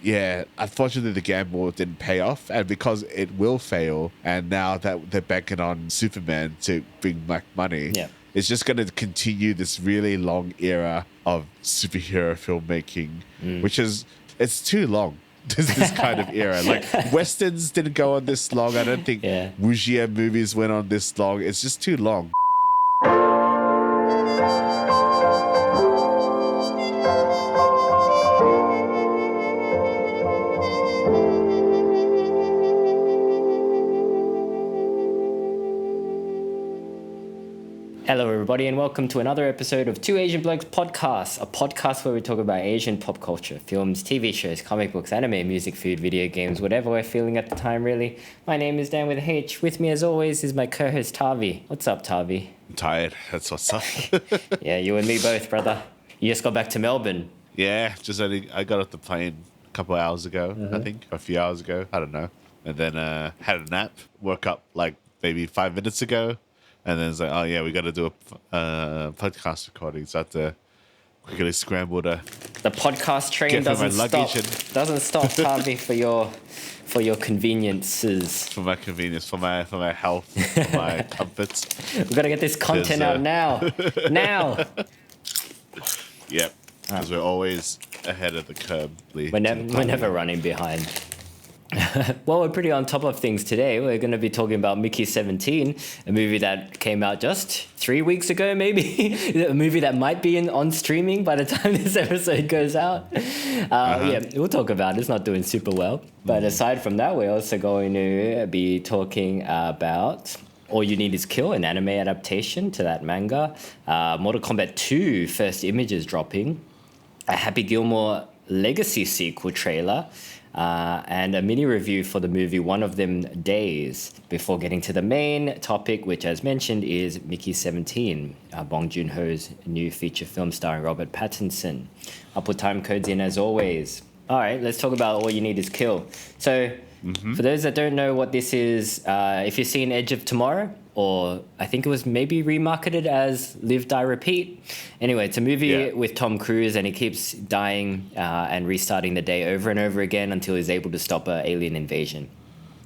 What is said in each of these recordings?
yeah, unfortunately the gamble didn't pay off, and because it will fail, and now that they're banking on Superman to bring back money, Yeah. it's just going to continue this really long era of superhero filmmaking, which is, it's too long. This kind of era. Like, Westerns didn't go on this long. I don't think wuxia movies went on this long. It's just too long. Hello, everybody, and welcome to another episode of Two Asian Blokes Podcast, a podcast where we talk about Asian pop culture, films, TV shows, comic books, anime, music, food, video games, whatever we're feeling at the time, really. My name is Dan with a H. With me, as always, is my co-host, Tavi. What's up, Tavi? I'm tired. That's what's up. Yeah, you and me both, brother. You just got back to Melbourne. Yeah, I got off the plane a couple of hours ago, I think, or a few hours ago. I don't know. And then had a nap, woke up like maybe 5 minutes ago. And then it's like, oh, yeah, we got to do a podcast recording. So I have to quickly scramble to... The podcast train doesn't stop, Tavi, for your conveniences. For my convenience, for my health, for my comforts. We've got to get this content out now. Now! Yep, because we're always ahead of the curve. We're never running behind. Well, we're pretty on top of things today. We're going to be talking about Mickey 17, a movie that came out just 3 weeks ago, maybe. A movie that might be on streaming by the time this episode goes out. Yeah, we'll talk about it. It's not doing super well. But aside from that, we're also going to be talking about All You Need Is Kill, an anime adaptation to that manga. Mortal Kombat 2 first images dropping. A Happy Gilmore Legacy sequel trailer. And a mini review for the movie One of Them Days before getting to the main topic, which, as mentioned, is Mickey 17, Bong Joon-ho's new feature film starring Robert Pattinson. I'll put time codes in as always. All right, let's talk about All You Need Is Kill. So, for those that don't know what this is, if you've seen Edge of Tomorrow, or I think it was maybe remarketed as Live, Die, Repeat. Anyway, it's a movie with Tom Cruise, and he keeps dying and restarting the day over and over again until he's able to stop an alien invasion.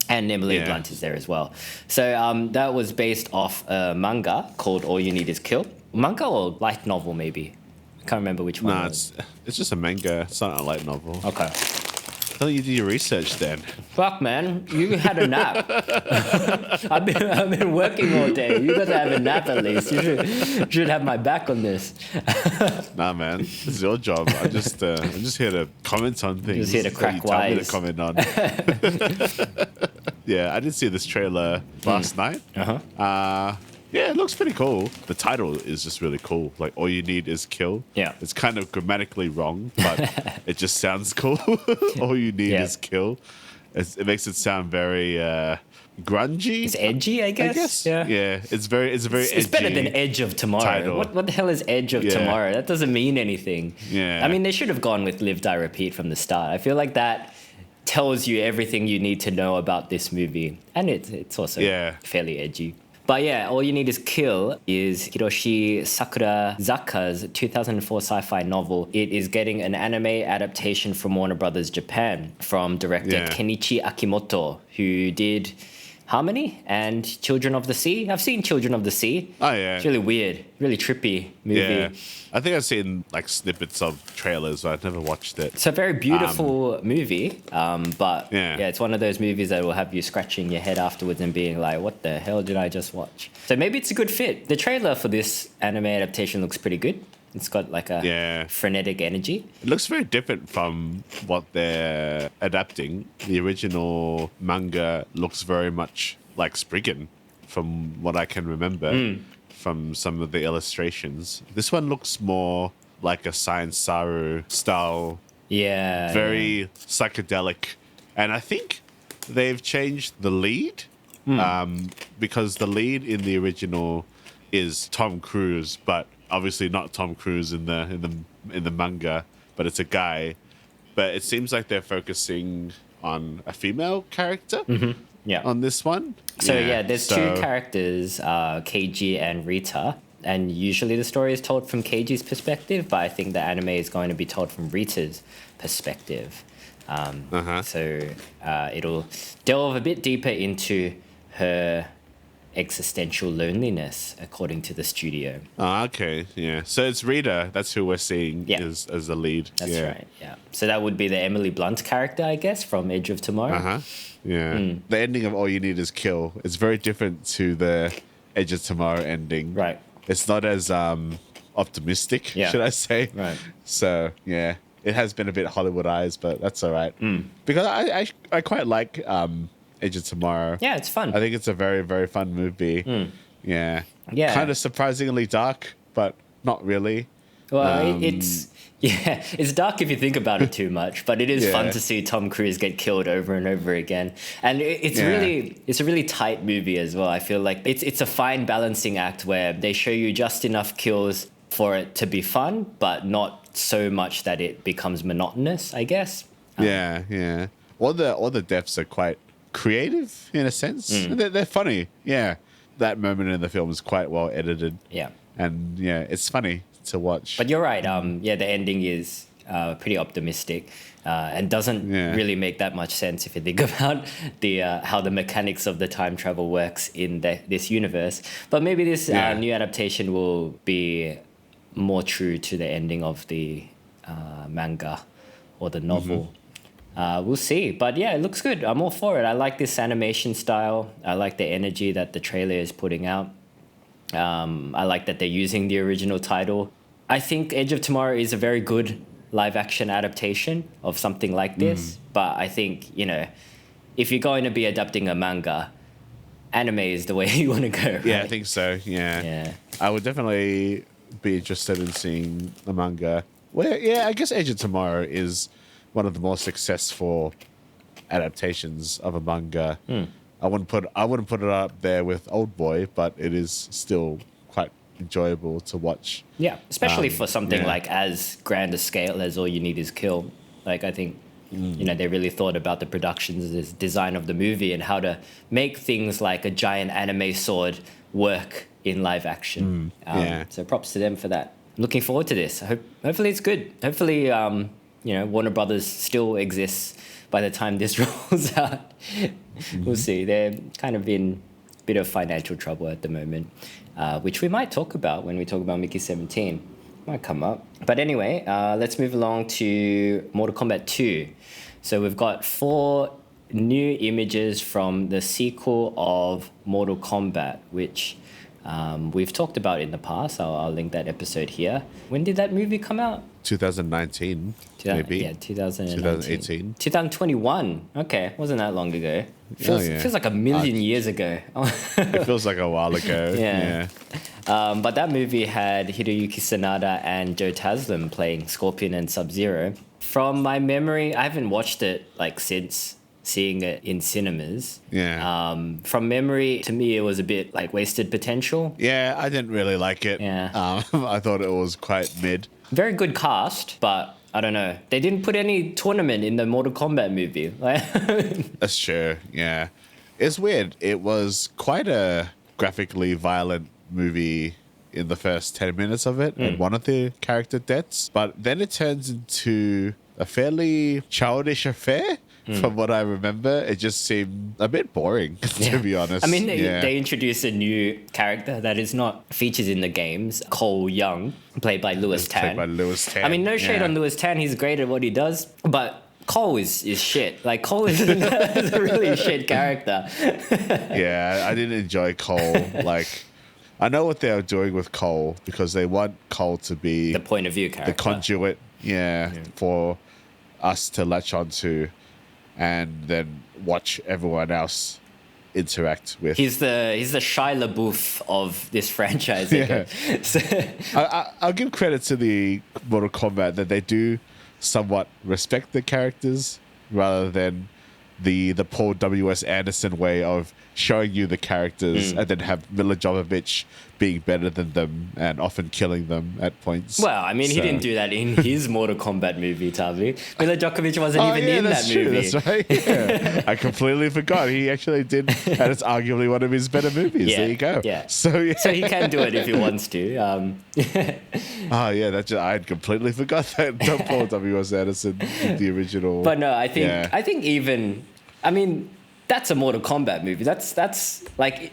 And Emily Blunt is there as well. So that was based off a manga called All You Need Is Kill. Manga or light novel, maybe? I can't remember which one. Nah, it's just a manga. It's not a light novel. Okay. I thought you did your research then. Fuck, man. You had a nap. I've been working all day. You got to have a nap at least. You should have my back on this. Nah, man. This is your job. I'm just here to comment on things. Just here to crack wise. Tell me to comment on. Yeah, I did see this trailer last night. Yeah, it looks pretty cool. The title is just really cool. Like, All You Need Is Kill. Yeah. It's kind of grammatically wrong, but it just sounds cool. All You Need Is Kill. It makes it sound very grungy. It's edgy, I guess. Yeah. It's very edgy. It's better than Edge of Tomorrow. Title. What the hell is Edge of Tomorrow? That doesn't mean anything. Yeah. I mean, they should have gone with Live, Die, Repeat from the start. I feel like that tells you everything you need to know about this movie. And it's also fairly edgy. But yeah, All You Need Is Kill is Hiroshi Sakurazaka's 2004 sci-fi novel. It is getting an anime adaptation from Warner Brothers Japan from director Kenichi Akimoto, who did Harmony and Children of the Sea. I've seen Children of the Sea. Oh, yeah. It's really weird, really trippy movie. Yeah. I think I've seen like snippets of trailers, but I've never watched it. It's a very beautiful movie, but it's one of those movies that will have you scratching your head afterwards and being like, what the hell did I just watch? So maybe it's a good fit. The trailer for this anime adaptation looks pretty good. It's got like a frenetic energy. It looks very different from what they're adapting. The original manga looks very much like Spriggan, from what I can remember from some of the illustrations. This one looks more like a Science Saru style. Yeah. Very psychedelic. And I think they've changed the lead because the lead in the original is Tom Cruise, but obviously not Tom Cruise in the manga, but it's a guy. But it seems like they're focusing on a female character on this one. So there's two characters, Keiji and Rita. And usually the story is told from Keiji's perspective, but I think the anime is going to be told from Rita's perspective. So it'll delve a bit deeper into her existential loneliness, according to the studio. Oh, okay, yeah. So it's Rita. That's who we're seeing as the lead. That's right, yeah. So that would be the Emily Blunt character, I guess, from Edge of Tomorrow. Yeah. The ending of All You Need Is Kill is very different to the Edge of Tomorrow ending. Right. It's not as optimistic, should I say. Right. So, yeah. It has been a bit Hollywoodized, but that's all right. Because I quite like Edge of Tomorrow. Yeah, it's fun. I think it's a very, very fun movie. Yeah. Yeah. Kind of surprisingly dark, but not really. Well, it's dark if you think about it too much, but it is fun to see Tom Cruise get killed over and over again. And it's a really tight movie as well. I feel like it's a fine balancing act where they show you just enough kills for it to be fun, but not so much that it becomes monotonous, I guess. Yeah. All the deaths are quite creative in a sense. They're funny. Yeah. That moment in the film is quite well edited. Yeah. And it's funny to watch. But you're right. The ending is pretty optimistic and doesn't really make that much sense if you think about the how the mechanics of the time travel works in this universe. But maybe this new adaptation will be more true to the ending of the manga or the novel. We'll see. But yeah, it looks good. I'm all for it. I like this animation style. I like the energy that the trailer is putting out. I like that they're using the original title. I think Edge of Tomorrow is a very good live-action adaptation of something like this. But I think, if you're going to be adapting a manga, anime is the way you want to go, right? Yeah, I think so. Yeah. I would definitely be interested in seeing the manga. Well, I guess Edge of Tomorrow is one of the more successful adaptations of a manga. I wouldn't put it up there with Old Boy, but it is still quite enjoyable to watch. Yeah, especially for something like as grand a scale as All You Need Is Kill. Like, I think they really thought about the production's design of the movie and how to make things like a giant anime sword work in live action. So props to them for that. Looking forward to this. Hopefully it's good. Hopefully, Warner Brothers still exists by the time this rolls out. We'll see. They're kind of in a bit of financial trouble at the moment, which we might talk about when we talk about Mickey 17. Might come up. But anyway, let's move along to Mortal Kombat 2. So we've got 4 new images from the sequel of Mortal Kombat, which we've talked about in the past. I'll link that episode here. When did that movie come out? 2019, maybe. Yeah, 2018. 2021. Okay, wasn't that long ago. Feels like a million years ago. It feels like a while ago. Yeah. But that movie had Hiroyuki Sanada and Joe Taslim playing Scorpion and Sub-Zero. From my memory, I haven't watched it since seeing it in cinemas. From memory, to me, it was a bit like wasted potential. Yeah, I didn't really like it. I thought it was quite mid. Very good cast, but I don't know. They didn't put any tournament in the Mortal Kombat movie. That's true, yeah. It's weird. It was quite a graphically violent movie in the first 10 minutes of it and one of the character deaths. But then it turns into a fairly childish affair. From what I remember, it just seemed a bit boring, to be honest. I mean, they introduced a new character that is not features in the games, Cole Young, played by Lewis Tan. I mean, no shade on Lewis Tan. He's great at what he does, but Cole is shit. Like, Cole is a really shit character. I didn't enjoy Cole. I know what they're doing with Cole because they want Cole to be the point of view character, the conduit, for us to latch onto and then watch everyone else interact with. He's the Shia LaBeouf of this franchise. I'll give credit to the Mortal Kombat that they do somewhat respect the characters rather than the Paul W.S. Anderson way of showing you the characters and then have Mila Jovovich being better than them and often killing them at points. Well, I mean, he didn't do that in his Mortal Kombat movie, Tavi. Mila Djokovic wasn't even in that movie. That's right. Yeah. I completely forgot. He actually did, and it's arguably one of his better movies. Yeah, there you go. yeah. So he can do it if he wants to. Oh yeah, I had completely forgot that Paul W.S. Anderson did the original. But no, I think even, I mean, that's a Mortal Kombat movie. That's like,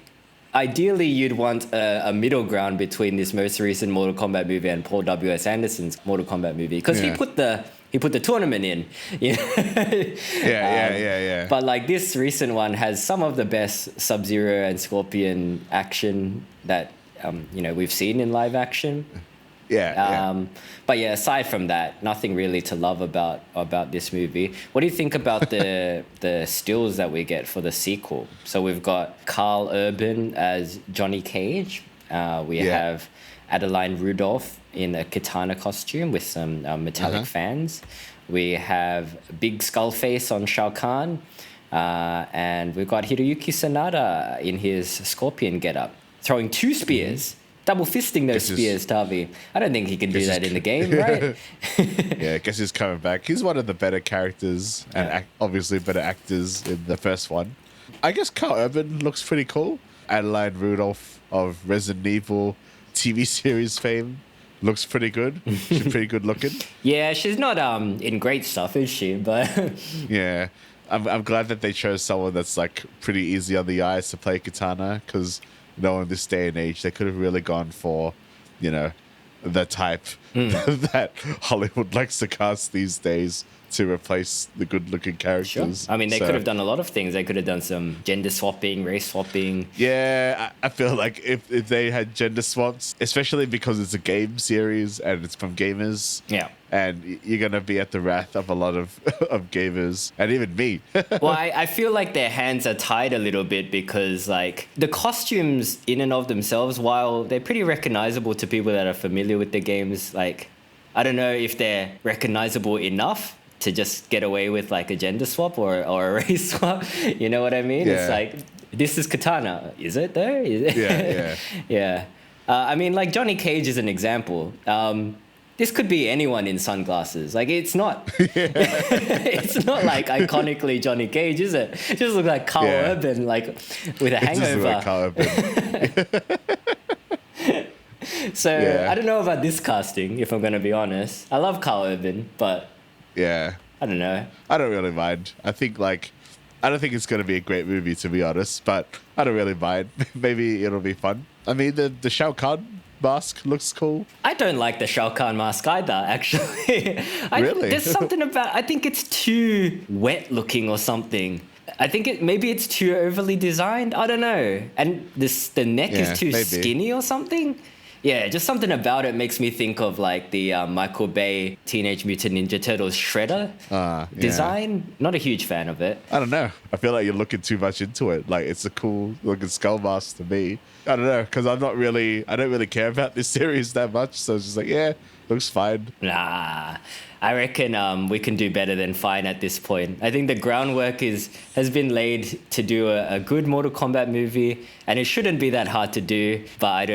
ideally you'd want a middle ground between this most recent Mortal Kombat movie and Paul W.S. Anderson's Mortal Kombat movie, because he put the tournament in. You know? Yeah. But like this recent one has some of the best Sub-Zero and Scorpion action that we've seen in live action. But yeah, aside from that, nothing really to love about this movie. What do you think about the stills that we get for the sequel? So we've got Carl Urban as Johnny Cage. We have Adeline Rudolph in a katana costume with some metallic fans. We have Big Skull Face on Shao Kahn. And we've got Hiroyuki Sanada in his Scorpion getup, throwing 2 spears. Double fisting those spears, Tavi. I don't think he can do that in the game, right? Yeah, I guess he's coming back. He's one of the better characters and obviously better actors in the first one. I guess Carl Urban looks pretty cool. Adeline Rudolph of Resident Evil TV series fame looks pretty good. She's pretty good looking. Yeah, she's not in great stuff, is she? But yeah, I'm glad that they chose someone that's like pretty easy on the eyes to play katana, because in this day and age, they could have really gone for, the type that Hollywood likes to cast these days to replace the good-looking characters. Sure. I mean, they could have done a lot of things. They could have done some gender swapping, race swapping. Yeah, I feel like if they had gender swaps, especially because it's a game series and it's from gamers. Yeah. And you're going to be at the wrath of a lot of gamers, and even me. Well, I feel like their hands are tied a little bit, because like the costumes in and of themselves, while they're pretty recognizable to people that are familiar with the games, like I don't know if they're recognizable enough to just get away with like a gender swap or a race swap. You know what I mean? Yeah. It's like, this is katana. Is it though? Is it? Yeah. Yeah. I mean, like Johnny Cage is an example. This could be anyone in sunglasses. Like, it's not it's not like iconically Johnny Cage, is it? It just looks like Carl Urban, like with a hangover. It just looks like Carl Urban. So I don't know about this casting, if I'm going to be honest. I love Carl Urban, but yeah, I don't know. I don't really mind. I don't think it's going to be a great movie, to be honest, but I don't really mind. Maybe it'll be fun. I mean, the Shao Kahn mask looks cool. I don't like the Shao Kahn mask either, actually. Really? There's something about, I think it's too wet looking or something. I think maybe it's too overly designed. I don't know. And the neck is too skinny or something. Yeah, just something about it makes me think of like the Michael Bay Teenage Mutant Ninja Turtles Shredder design. Not a huge fan of it. I don't know. I feel like you're looking too much into it. Like, it's a cool looking skull mask to me. I don't know, because I don't really care about this series that much. So it's just like, yeah, looks fine. Nah, I reckon we can do better than fine at this point. I think the groundwork has been laid to do a good Mortal Kombat movie, and it shouldn't be that hard to do. But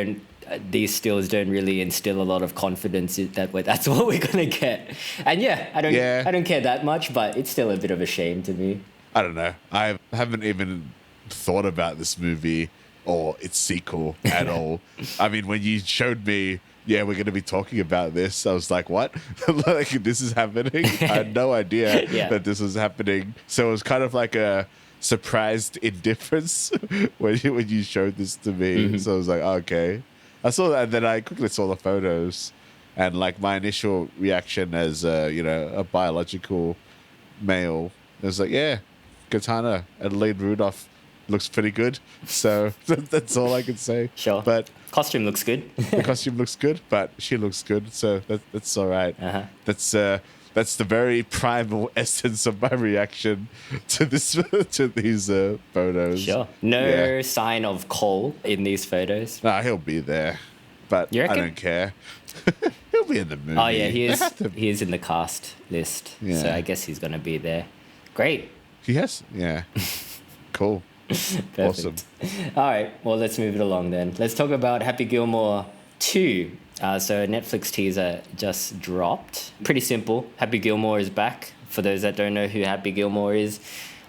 these stills don't really instill a lot of confidence that that's what we're gonna get. And I don't care that much, but it's still a bit of a shame to me. I don't know. I haven't even thought about this movie or its sequel at all. I mean, when you showed me, we're going to be talking about this, I was like, what? Like, this is happening? I had no idea that this was happening. So it was kind of like a surprised indifference when you showed this to me. Mm-hmm. So I was like, okay. I saw that, and then I quickly saw the photos, and like my initial reaction as a biological male, it was like, Katana and Adelaide Rudolph looks pretty good. So that's all I can say. Sure. But costume looks good. The costume looks good, but she looks good, so that's all right. Uh-huh. That's the very primal essence of my reaction to these photos. Sure. No sign of Cole in these photos. Nah, he'll be there, but I don't care. He'll be in the movie. Oh yeah, he is in the cast list. Yeah. So I guess he's gonna be there. Great. He has. Yeah. Cool. Awesome. All right, well, let's move it along then. Let's talk about Happy Gilmore 2. So Netflix teaser just dropped. Pretty simple. Happy Gilmore is back. For those that don't know who Happy Gilmore is,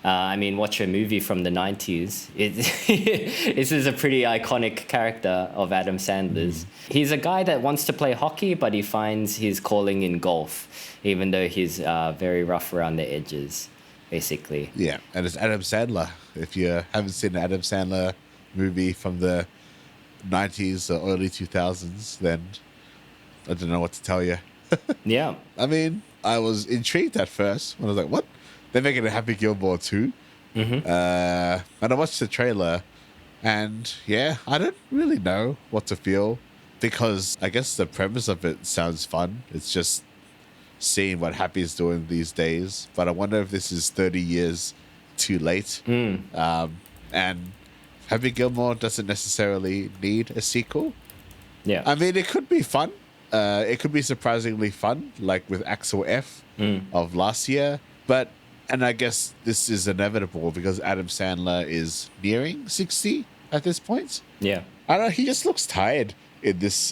watch a movie from the 90s. This is a pretty iconic character of Adam Sandler's. He's a guy that wants to play hockey, but he finds his calling in golf, even though he's very rough around the edges, basically. Yeah, and it's Adam Sandler. If you haven't seen an Adam Sandler movie from the 90s or early 2000s, then I don't know what to tell you. Yeah. I mean, I was intrigued at first when I was like, what? They're making a Happy Gilmore 2? And I watched the trailer, and yeah, I don't really know what to feel, because I guess the premise of it sounds fun. It's just seeing what Happy's doing these days. But I wonder if this is 30 years too late. And Happy Gilmore doesn't necessarily need a sequel. Yeah. I mean, it could be fun. It could be surprisingly fun, like with Axel F of last year. And I guess this is inevitable because Adam Sandler is nearing 60 at this point. Yeah. I don't know. He just looks tired in this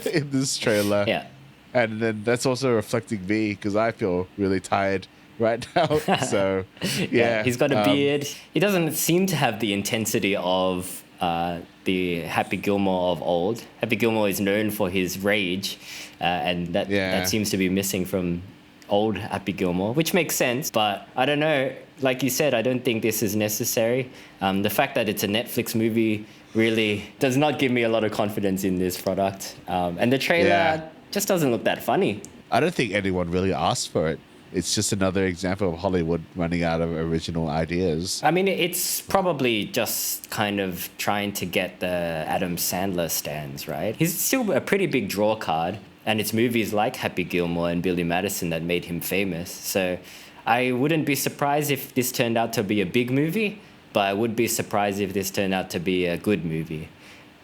in this trailer. Yeah. And then that's also reflecting me because I feel really tired right now. So, yeah. He's got a beard. He doesn't seem to have the intensity of the Happy Gilmore of old. Happy Gilmore is known for his rage, and that seems to be missing from old Happy Gilmore, which makes sense. But I don't know. Like you said, I don't think this is necessary. The fact that it's a Netflix movie really does not give me a lot of confidence in this product. And the trailer just doesn't look that funny. I don't think anyone really asked for it. It's just another example of Hollywood running out of original ideas. I mean, it's probably just kind of trying to get the Adam Sandler stands, right? He's still a pretty big draw card, and it's movies like Happy Gilmore and Billy Madison that made him famous. So I wouldn't be surprised if this turned out to be a big movie, but I would be surprised if this turned out to be a good movie.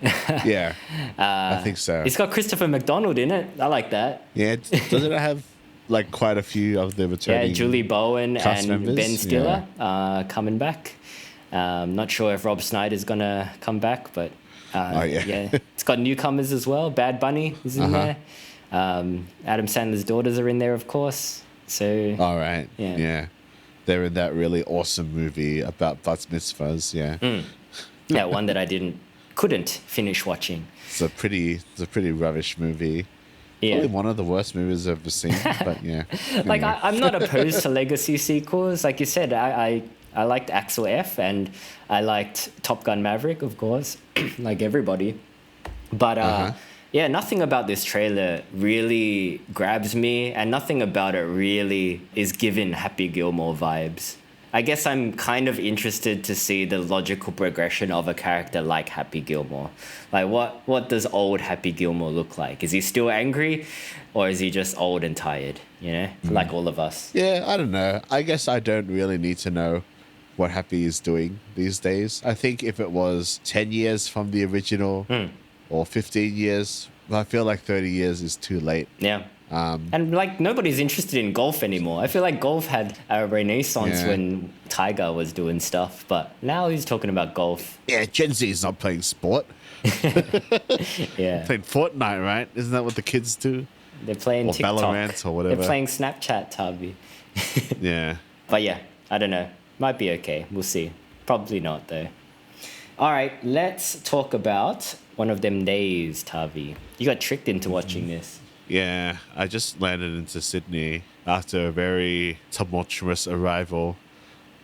Yeah, I think so. It's got Christopher McDonald in it. I like that. Yeah, doesn't it have like quite a few of the returning Julie Bowen and members? Ben Stiller coming back. Not sure if Rob Snyder's going to come back, but it's got newcomers as well. Bad Bunny is in there. Adam Sandler's daughters are in there, of course. So, all right. Yeah. They're in that really awesome movie about bat mitzvahs. Yeah. Yeah, one that I couldn't finish watching. It's a pretty rubbish movie. Yeah. Probably one of the worst movies I've ever seen, but yeah. Like, I'm not opposed to legacy sequels. Like you said, I liked Axel F and I liked Top Gun Maverick, of course, like everybody. But nothing about this trailer really grabs me, and nothing about it really is giving Happy Gilmore vibes. I guess I'm kind of interested to see the logical progression of a character like Happy Gilmore. Like, what does old Happy Gilmore look like? Is he still angry, or is he just old and tired, like all of us? Yeah, I don't know. I guess I don't really need to know what Happy is doing these days. I think if it was 10 years from the original or 15 years, I feel like 30 years is too late. Yeah. And like nobody's interested in golf anymore. I feel like golf had a renaissance when Tiger was doing stuff, but now he's talking about golf. Yeah, Gen Z is not playing sport. Yeah. Playing Fortnite, right? Isn't that what the kids do? They're playing or TikTok. Valorant or whatever. They're playing Snapchat, Tavi. Yeah. But yeah, I don't know. Might be okay. We'll see. Probably not though. All right, let's talk about One of Them Days, Tavi. You got tricked into watching this. Yeah, I just landed into Sydney after a very tumultuous arrival,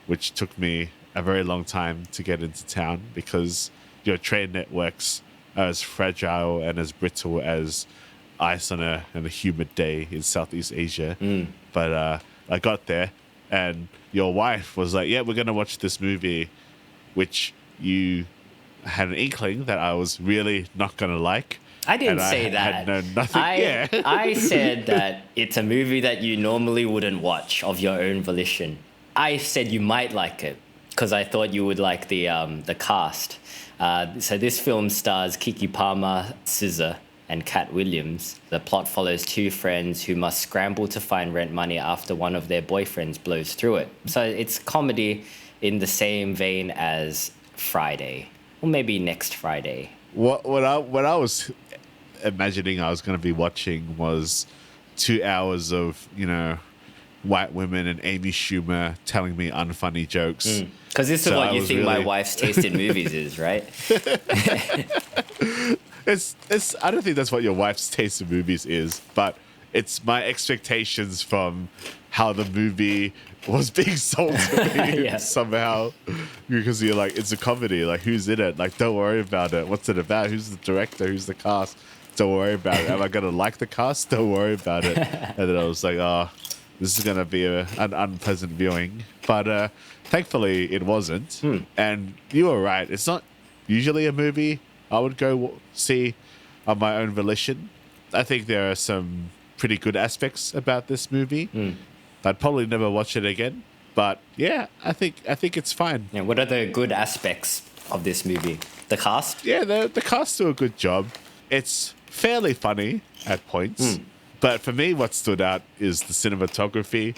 which took me a very long time to get into town because your train networks are as fragile and as brittle as ice on a humid day in Southeast Asia. But I got there, and your wife was like, yeah, we're going to watch this movie, which you had an inkling that I was really not going to like. I didn't say that. I had known nothing. I said that it's a movie that you normally wouldn't watch of your own volition. I said you might like it because I thought you would like the cast. So this film stars Kiki Palmer, SZA, and Cat Williams. The plot follows two friends who must scramble to find rent money after one of their boyfriends blows through it. So it's comedy in the same vein as Friday, or maybe next Friday. What I was imagining I was going to be watching was 2 hours of, white women and Amy Schumer telling me unfunny jokes. Because this is what you think my wife's taste in movies is, right? It's. I don't think that's what your wife's taste in movies is, but it's my expectations from how the movie was being sold to me somehow. Because you're like, it's a comedy. Like, who's in it? Like, don't worry about it. What's it about? Who's the director? Who's the cast? Don't worry about it. Am I going to like the cast? Don't worry about it. And then I was like, oh, this is going to be an unpleasant viewing. But thankfully, it wasn't. And you were right. It's not usually a movie I would go see on my own volition. I think there are some pretty good aspects about this movie. I'd probably never watch it again. But yeah, I think it's fine. Yeah, what are the good aspects of this movie? The cast? Yeah, the cast do a good job. It's fairly funny at points. But for me, what stood out is the cinematography.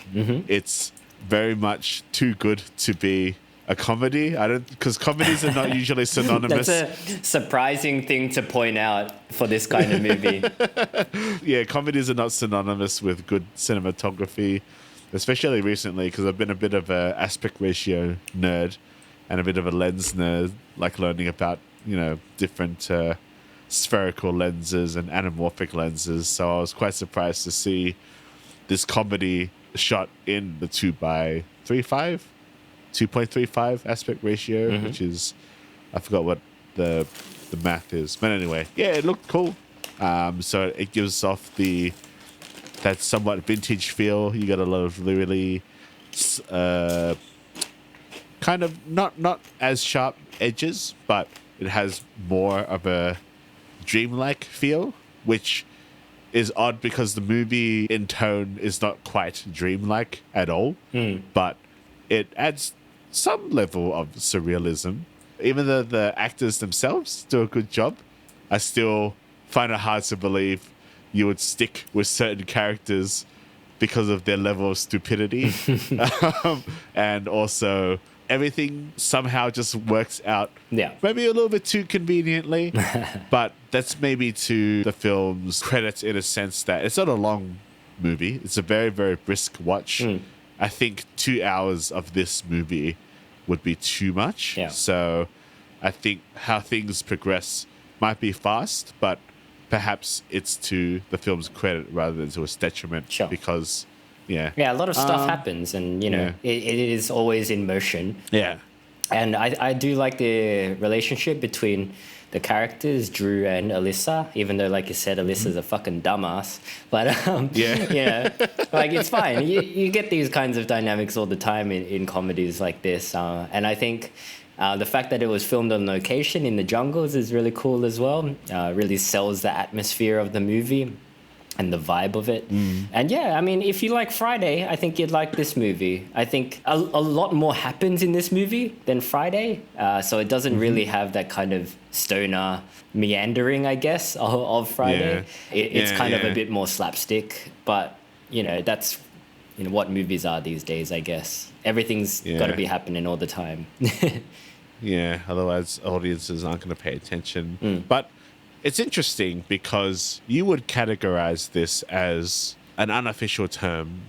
It's very much too good to be a comedy. Because comedies are not usually synonymous. That's a surprising thing to point out for this kind of movie. Yeah, comedies are not synonymous with good cinematography, especially recently, because I've been a bit of a aspect ratio nerd and a bit of a lens nerd, like learning about, different spherical lenses and anamorphic lenses. So I was quite surprised to see this comedy shot in the 2.35 aspect ratio, which is, I forgot what the math is. But anyway, yeah, it looked cool. So it gives off that somewhat vintage feel. You got a lot of really kind of not as sharp edges, but it has more of a dreamlike feel, which is odd because the movie in tone is not quite dreamlike at all, but it adds some level of surrealism. Even though the actors themselves do a good job, I still find it hard to believe you would stick with certain characters because of their level of stupidity. And also everything somehow just works out maybe a little bit too conveniently, but that's maybe to the film's credit in a sense that it's not a long movie. It's a very, very brisk watch. I think 2 hours of this movie would be too much. So I think how things progress might be fast, but perhaps it's to the film's credit rather than to its detriment. Because a lot of stuff happens, and it is always in motion. And I do like the relationship between the characters, Drew and Alyssa, even though, like you said, Alyssa's a fucking dumbass. But, like, it's fine. You get these kinds of dynamics all the time in comedies like this. And I think the fact that it was filmed on location in the jungles is really cool as well. Really sells the atmosphere of the movie and the vibe of it. And if you like Friday, I think you'd like this movie. I think a lot more happens in this movie than Friday. So it doesn't really have that kind of stoner meandering, I guess, of Friday. It's kind of a bit more slapstick. But, that's what movies are these days, I guess. Everything's got to be happening all the time. Otherwise audiences aren't going to pay attention. But it's interesting because you would categorize this as an unofficial term,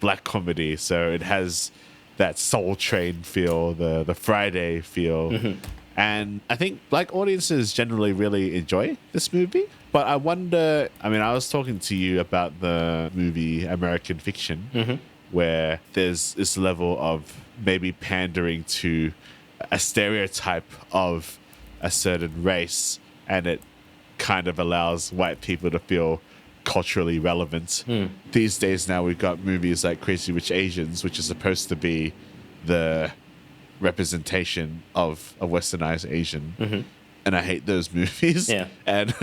black comedy. So it has that Soul Train feel, the Friday feel. And I think black audiences generally really enjoy this movie. But I wonder, I was talking to you about the movie American Fiction, where there's this level of maybe pandering to a stereotype of a certain race, and it kind of allows white people to feel culturally relevant. These days now we've got movies like Crazy Rich Asians, which is supposed to be the representation of a westernized Asian. And I hate those movies. And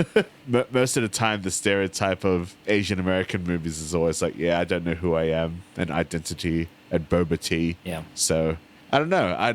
most of the time the stereotype of Asian American movies is always like, I don't know who I am, and identity and boba tea. So I don't know. I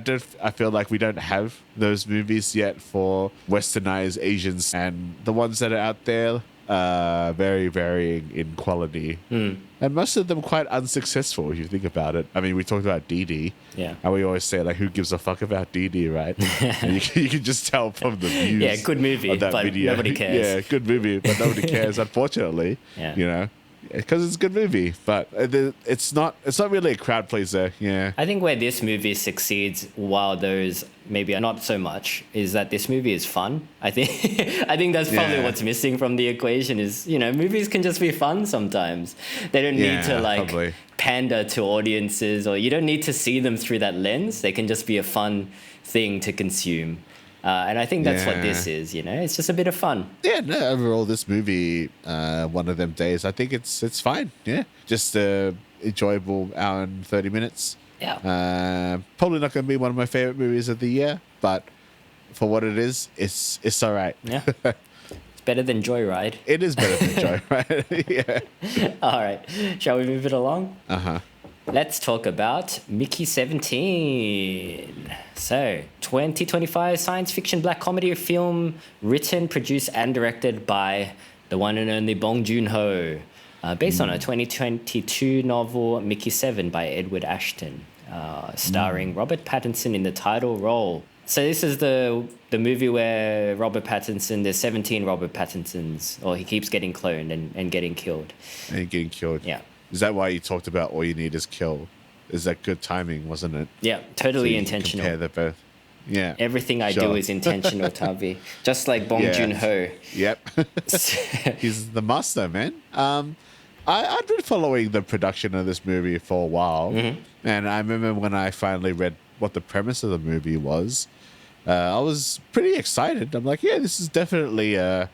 feel like we don't have those movies yet for westernized Asians, and the ones that are out there very varying in quality. And most of them quite unsuccessful, if you think about it. I mean, we talked about DD. Yeah. And we always say, like, who gives a fuck about DD, right? And you can just tell from the views. Yeah, good movie, of that but video. nobody cares. Yeah, good movie, but nobody cares, unfortunately. Yeah. You know? Because it's a good movie, but it's not really a crowd pleaser. Yeah. I think where this movie succeeds, while those maybe are not so much, is that this movie is fun. I think that's probably what's missing from the equation. Is movies can just be fun sometimes. They don't need to probably pander to audiences, or you don't need to see them through that lens. They can just be a fun thing to consume. And I think that's what this is, It's just a bit of fun. Yeah, no, overall, this movie, one of them days, I think it's fine. Yeah, just enjoyable hour and 30 minutes. Yeah. Probably not going to be one of my favorite movies of the year, but for what it is, it's all right. Yeah. It's better than Joyride. It is better than Joyride. Yeah. All right. Shall we move it along? Uh-huh. Let's talk about Mickey 17. So, 2025 science fiction black comedy film written, produced, and directed by the one and only Bong Joon-ho, based on a 2022 novel Mickey 7 by Edward Ashton, starring Robert Pattinson in the title role. So this is the movie where Robert Pattinson, there's 17 Robert Pattinsons, or he keeps getting cloned and getting killed. And getting killed. Yeah. Is that why you talked about all you need is kill? Is that good timing, wasn't it? Yeah, totally so you intentional. Compare the both. Yeah. Everything I do is intentional, Tavi. Just like Bong Joon-ho. Yep. He's the master, man. I'd been following the production of this movie for a while. Mm-hmm. And I remember when I finally read what the premise of the movie was, I was pretty excited. I'm like, yeah, this is definitely a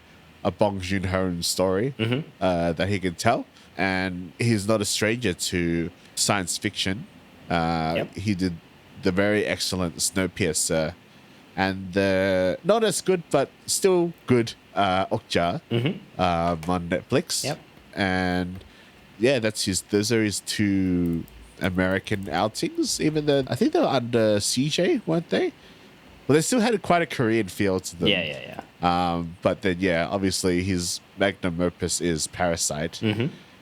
Bong Joon-ho story that he can tell. And he's not a stranger to science fiction. He did the very excellent Snowpiercer and the not as good but still good Okja on Netflix. Yep. And yeah, those are his two American outings. Even though I think they were under CJ, weren't they? Well, they still had quite a Korean feel to them. Yeah. But then, obviously his magnum opus is Parasite.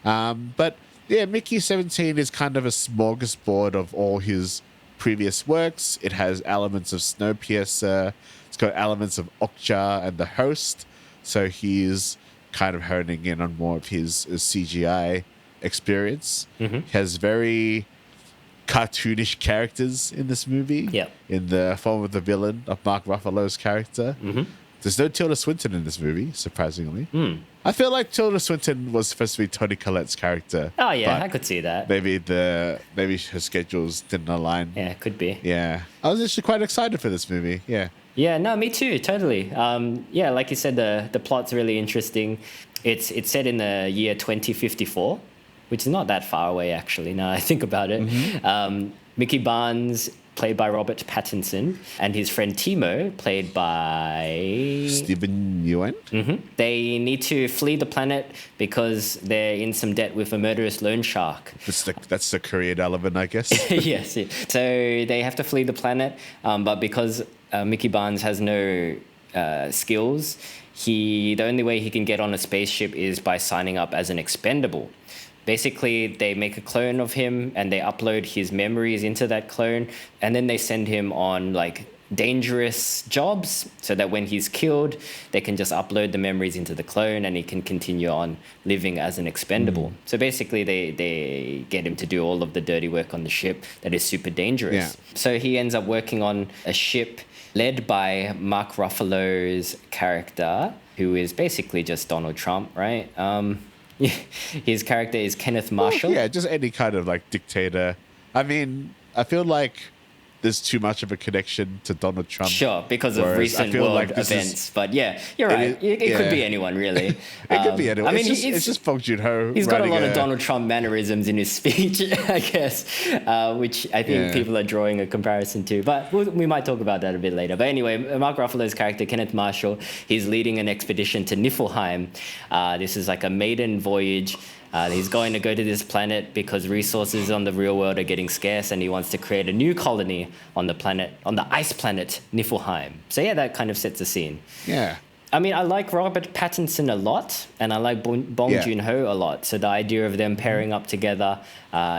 But yeah, Mickey 17 is kind of a smorgasbord of all his previous works. It has elements of Snowpiercer. It's got elements of Okja and The Host. So he's kind of honing in on more of his CGI experience. He has very cartoonish characters in this movie. In the form of the villain of Mark Ruffalo's character. There's no Tilda Swinton in this movie, surprisingly. I feel like Tilda Swinton was supposed to be Toni Collette's character. Oh, yeah, I could see that. Maybe her schedules didn't align. Yeah, could be. Yeah. I was actually quite excited for this movie. Yeah. Yeah, no, me too, totally. Yeah, like you said, the plot's really interesting. It's set in the year 2054, which is not that far away, actually, now I think about it. Mickey Barnes, played by Robert Pattinson, and his friend Timo, played by Steven Yeun. They need to flee the planet because they're in some debt with a murderous loan shark. That's the Korean element, I guess. Yes. So they have to flee the planet, but because Mickey Barnes has no skills, the only way he can get on a spaceship is by signing up as an expendable. Basically, they make a clone of him and they upload his memories into that clone, and then they send him on dangerous jobs so that when he's killed, they can just upload the memories into the clone and he can continue on living as an expendable. So basically, they get him to do all of the dirty work on the ship that is super dangerous. Yeah. So he ends up working on a ship led by Mark Ruffalo's character, who is basically just Donald Trump, right? His character is Kenneth Marshall. Yeah, just any kind of dictator. I mean, I feel like there's too much of a connection to Donald Trump. Sure, because of recent world events. But yeah, you're right. It could be anyone, really. It could be anyone. I mean, it's just Bong Joon-ho. He's got a lot of Donald Trump mannerisms in his speech, I guess, which I think people are drawing a comparison to. But we might talk about that a bit later. But anyway, Mark Ruffalo's character, Kenneth Marshall, he's leading an expedition to Niflheim. This is like a maiden voyage. He's going to go to this planet because resources on the real world are getting scarce, and he wants to create a new colony on the ice planet Niflheim. So yeah, that kind of sets the scene. Yeah. I mean, I like Robert Pattinson a lot, and I like Bong Joon-ho a lot. So the idea of them pairing up together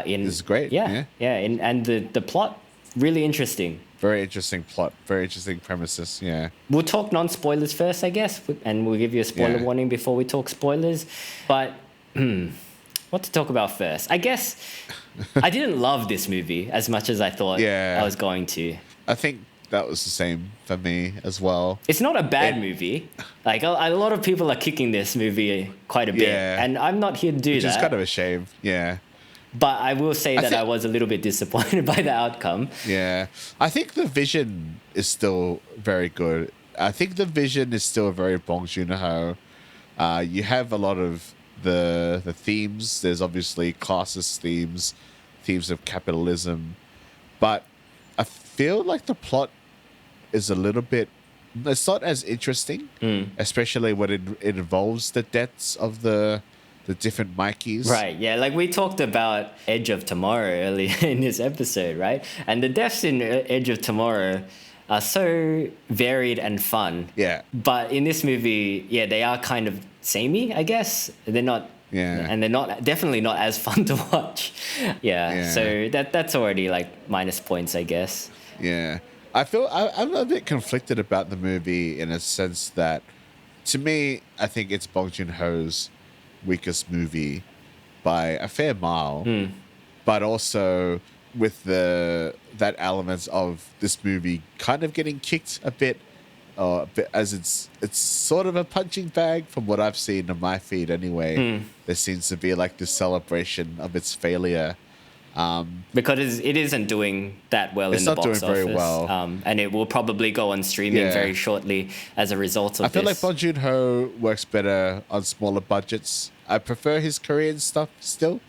in... This is great. Yeah. And the plot, really interesting. Very interesting plot. Very interesting premises, yeah. We'll talk non-spoilers first, I guess, and we'll give you a spoiler warning before we talk spoilers. But what to talk about first? I guess I didn't love this movie as much as I thought I was going to. I think that was the same for me as well. It's not a bad movie. Like, a lot of people are kicking this movie quite a bit, and I'm not here to do that. Which is kind of a shame, yeah. But I will say that I was a little bit disappointed by the outcome. Yeah. I think the vision is still very good. I think the vision is still very Bong Joon-ho. You have a lot of the themes. There's obviously classist themes of capitalism. But I feel like the plot is a little bit... It's not as interesting, especially when it involves the deaths of the different Mikeys. Right, yeah. Like we talked about Edge of Tomorrow earlier in this episode, right? And the deaths in Edge of Tomorrow are so varied and fun. Yeah. But in this movie, they are kind of samey, I guess. They're not... Yeah. And they're definitely not as fun to watch. So that's already like minus points, I guess. Yeah. I'm a bit conflicted about the movie in a sense that, to me, I think it's Bong Joon-ho's weakest movie by a fair mile. But also with that element of this movie kind of getting kicked a bit, as it's sort of a punching bag from what I've seen on my feed anyway. There seems to be like this celebration of its failure. Because it isn't doing that well in the box office. It's not doing very well. And it will probably go on streaming very shortly as a result of this. I feel like Bong Joon-ho works better on smaller budgets. I prefer his Korean stuff still.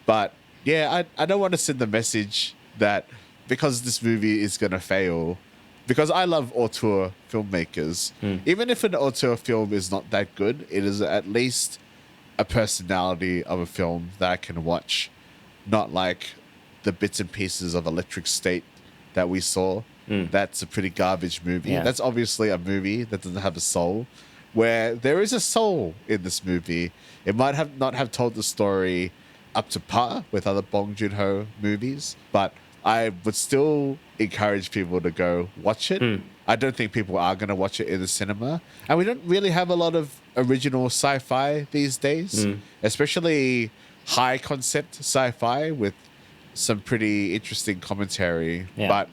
But I don't want to send the message that because this movie is going to fail, because I love auteur filmmakers, even if an auteur film is not that good, it is at least a personality of a film that I can watch. Not like the bits and pieces of Electric State that we saw. That's a pretty garbage movie. Yeah. That's obviously a movie that doesn't have a soul. Where there is a soul in this movie. It might not have told the story up to par with other Bong Joon-ho movies, but I would still encourage people to go watch it. I don't think people are going to watch it in the cinema. And we don't really have a lot of original sci-fi these days, especially high concept sci-fi with some pretty interesting commentary. But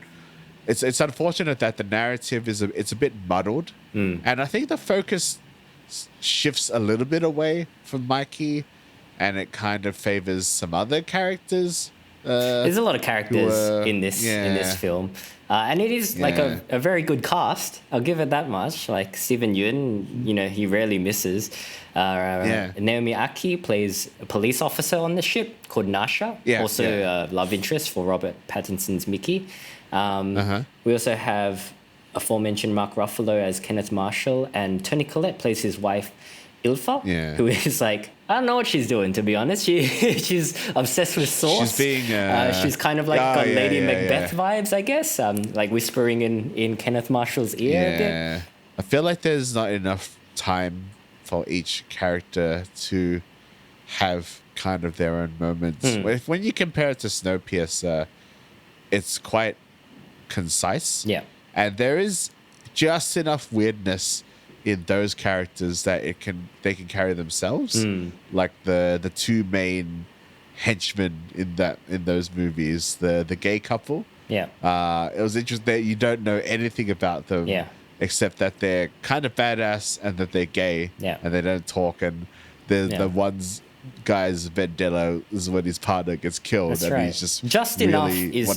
it's unfortunate that the narrative it's a bit muddled. And I think the focus shifts a little bit away from Mikey, and it kind of favors some other characters. There's a lot of characters in this film. And it is like a very good cast. I'll give it that much. Like Steven Yeun, he rarely misses. Naomi Aki plays a police officer on the ship called Nasha. Also a love interest for Robert Pattinson's Mickey. We also have aforementioned Mark Ruffalo as Kenneth Marshall, and Toni Collette plays his wife, Ilfa, who is like, I don't know what she's doing, to be honest. She's obsessed with sauce. She's kind of like got Lady Macbeth vibes, I guess. Like whispering in Kenneth Marshall's ear a bit. I feel like there's not enough time for each character to have kind of their own moments. When you compare it to Snowpiercer, it's quite concise. And there is just enough weirdness in those characters that they can carry themselves. Like the two main henchmen in those movies, the gay couple. It was interesting that you don't know anything about them except that they're kind of badass and that they're gay and they don't talk, and the ones guy's vendetta is when his partner gets killed. That's and right. He's just really enough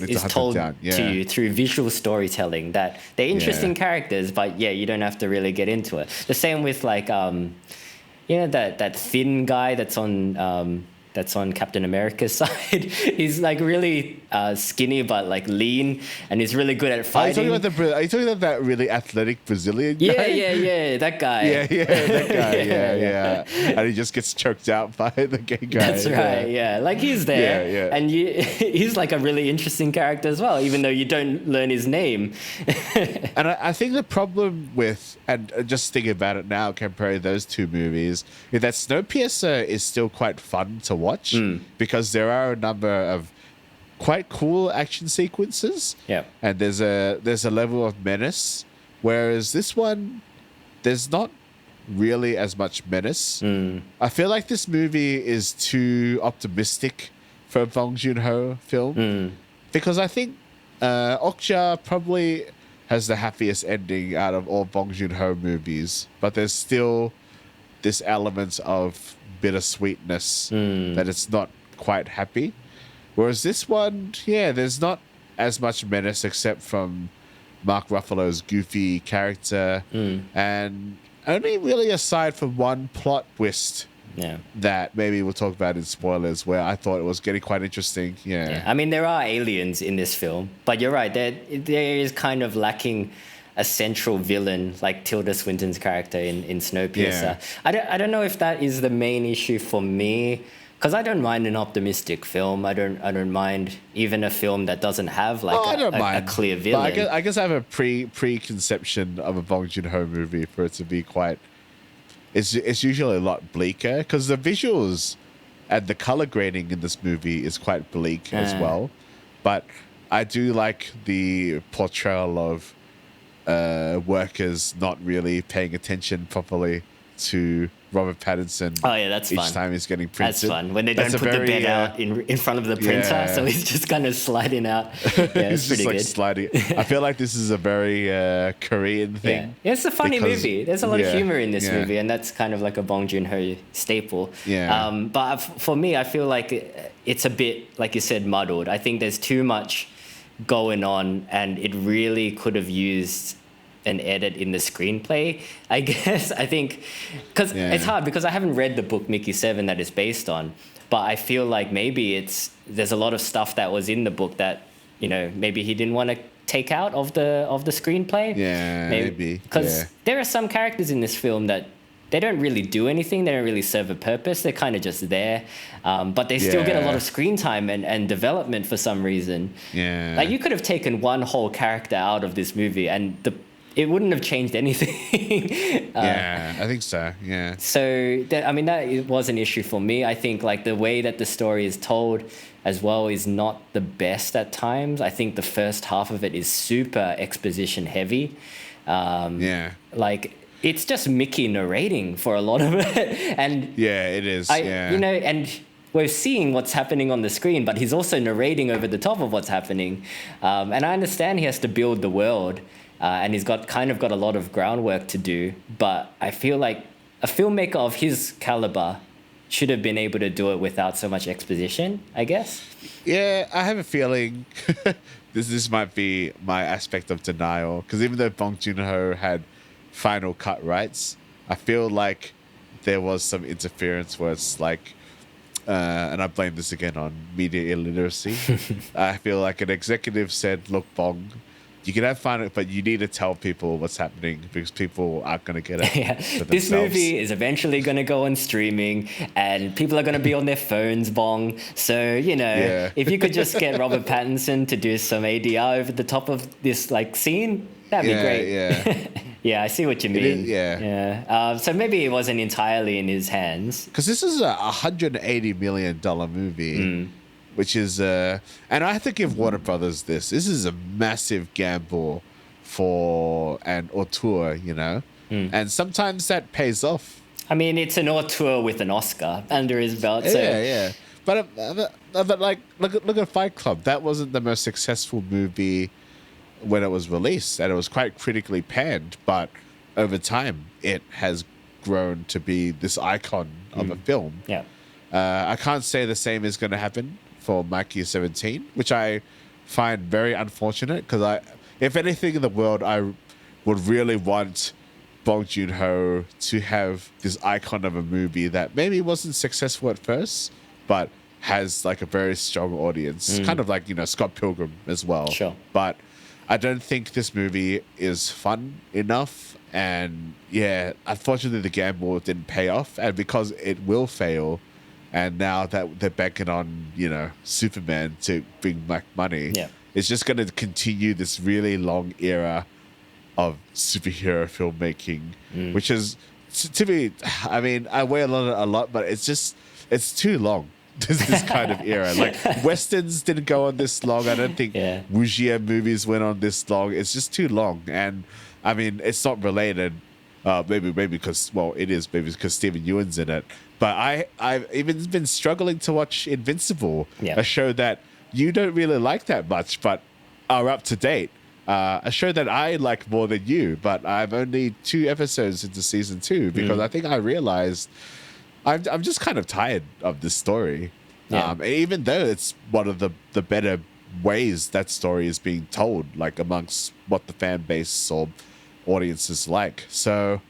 is told to you through visual storytelling that they're interesting characters, but you don't have to really get into it. The same with like that thin guy that's on that's on Captain America's side. He's like really skinny but like lean, and he's really good at fighting. Are you talking about that really athletic Brazilian guy? Yeah, that guy. Yeah, that guy. Yeah. And he just gets choked out by the gay guy. That's right. Yeah, like he's there, Yeah. and he's like a really interesting character as well, even though you don't learn his name. And I think the problem with, and just thinking about it now, comparing those two movies, is that Snowpiercer is still quite fun to watch because there are a number of quite cool action sequences. Yeah. And there's a level of menace, whereas this one, there's not really as much menace. I feel like this movie is too optimistic for a Bong Joon-ho film because I think Okja probably has the happiest ending out of all Bong Joon-ho movies, but there's still this element of bittersweetness that it's not quite happy. Whereas this one, there's not as much menace except from Mark Ruffalo's goofy character, and only really aside from one plot twist that maybe we'll talk about in spoilers, where I thought it was getting quite interesting. Yeah. I mean, there are aliens in this film, but you're right, there is kind of lacking a central villain like Tilda Swinton's character in Snowpiercer. I don't know if that is the main issue for me, because I don't mind an optimistic film. I don't mind even a film that doesn't have like a clear villain. But I guess I have a preconception of a Bong Joon-ho movie for it to be quite. It's usually a lot bleaker because the visuals and the color grading in this movie is quite bleak as well. But I do like the portrayal of workers not really paying attention properly to Robert Pattinson. Oh yeah, that's fun. Each time he's getting printed. That's fun when they don't put the bed out in front of the printer, so he's just kind of sliding out. Yeah, it's pretty good. Sliding. I feel like this is a very Korean thing. Yeah, it's a funny movie. There's a lot of humor in this movie, and that's kind of like a Bong Joon-ho staple. Yeah. But for me, I feel like it's a bit, like you said, muddled. I think there's too much going on, and it really could have used an edit in the screenplay, I guess. I think because it's hard because I haven't read the book Mickey 7 that it's based on, but I feel like maybe there's a lot of stuff that was in the book that, you know, maybe he didn't want to take out of the screenplay. Maybe because there are some characters in this film that they don't really do anything. They don't really serve a purpose. They're kind of just there, but they still get a lot of screen time and development for some reason. Like you could have taken one whole character out of this movie and it wouldn't have changed anything. I think so. Yeah. So that was an issue for me. I think like the way that the story is told as well is not the best at times. I think the first half of it is super exposition heavy. Like it's just Mickey narrating for a lot of it, and it is. You know, and we're seeing what's happening on the screen, but he's also narrating over the top of what's happening. And I understand he has to build the world. And he's got a lot of groundwork to do, but I feel like a filmmaker of his caliber should have been able to do it without so much exposition, I guess. Yeah, I have a feeling this might be my aspect of denial, because even though Bong Joon-ho had final cut rights, I feel like there was some interference where it's like, and I blame this again on media illiteracy. I feel like an executive said, look, Bong, you can have fun, but you need to tell people what's happening because people aren't going to get it. For this movie is eventually going to go on streaming and people are going to be on their phones, Bong. So, you know, if you could just get Robert Pattinson to do some ADR over the top of this like scene, that'd be great. Yeah, I see what you mean. So maybe it wasn't entirely in his hands. Because this is a $180 million movie. Which is, and I have to give Warner Brothers this. This is a massive gamble for an auteur, you know? And sometimes that pays off. I mean, it's an auteur with an Oscar under his belt. So. But like, look at Fight Club. That wasn't the most successful movie when it was released. And it was quite critically panned. But over time, it has grown to be this icon of a film. I can't say the same is going to happen for Mikey 17, which I find very unfortunate because if anything in the world, I would really want Bong Joon-ho to have this icon of a movie that maybe wasn't successful at first, but has like a very strong audience, kind of like, you know, Scott Pilgrim as well. Sure. But I don't think this movie is fun enough. And yeah, unfortunately, the gamble didn't pay off. And because it will fail, and now that they're banking on, you know, Superman to bring back money, it's just going to continue this really long era of superhero filmmaking, which is, to me, I mean, I weigh a lot, but it's too long. This kind of era, like westerns didn't go on this long. I don't think wuxia movies went on this long. It's just too long, and I mean, it's not related. Maybe because, well, it is maybe because Stephen Ewan's in it. But I've even been struggling to watch Invincible, a show that you don't really like that much, but are up to date. A show that I like more than you, but I'm only 2 episodes into season 2 because I think I realized I'm just kind of tired of this story. Even though it's one of the better ways that story is being told, like amongst what the fan base or audiences like. So,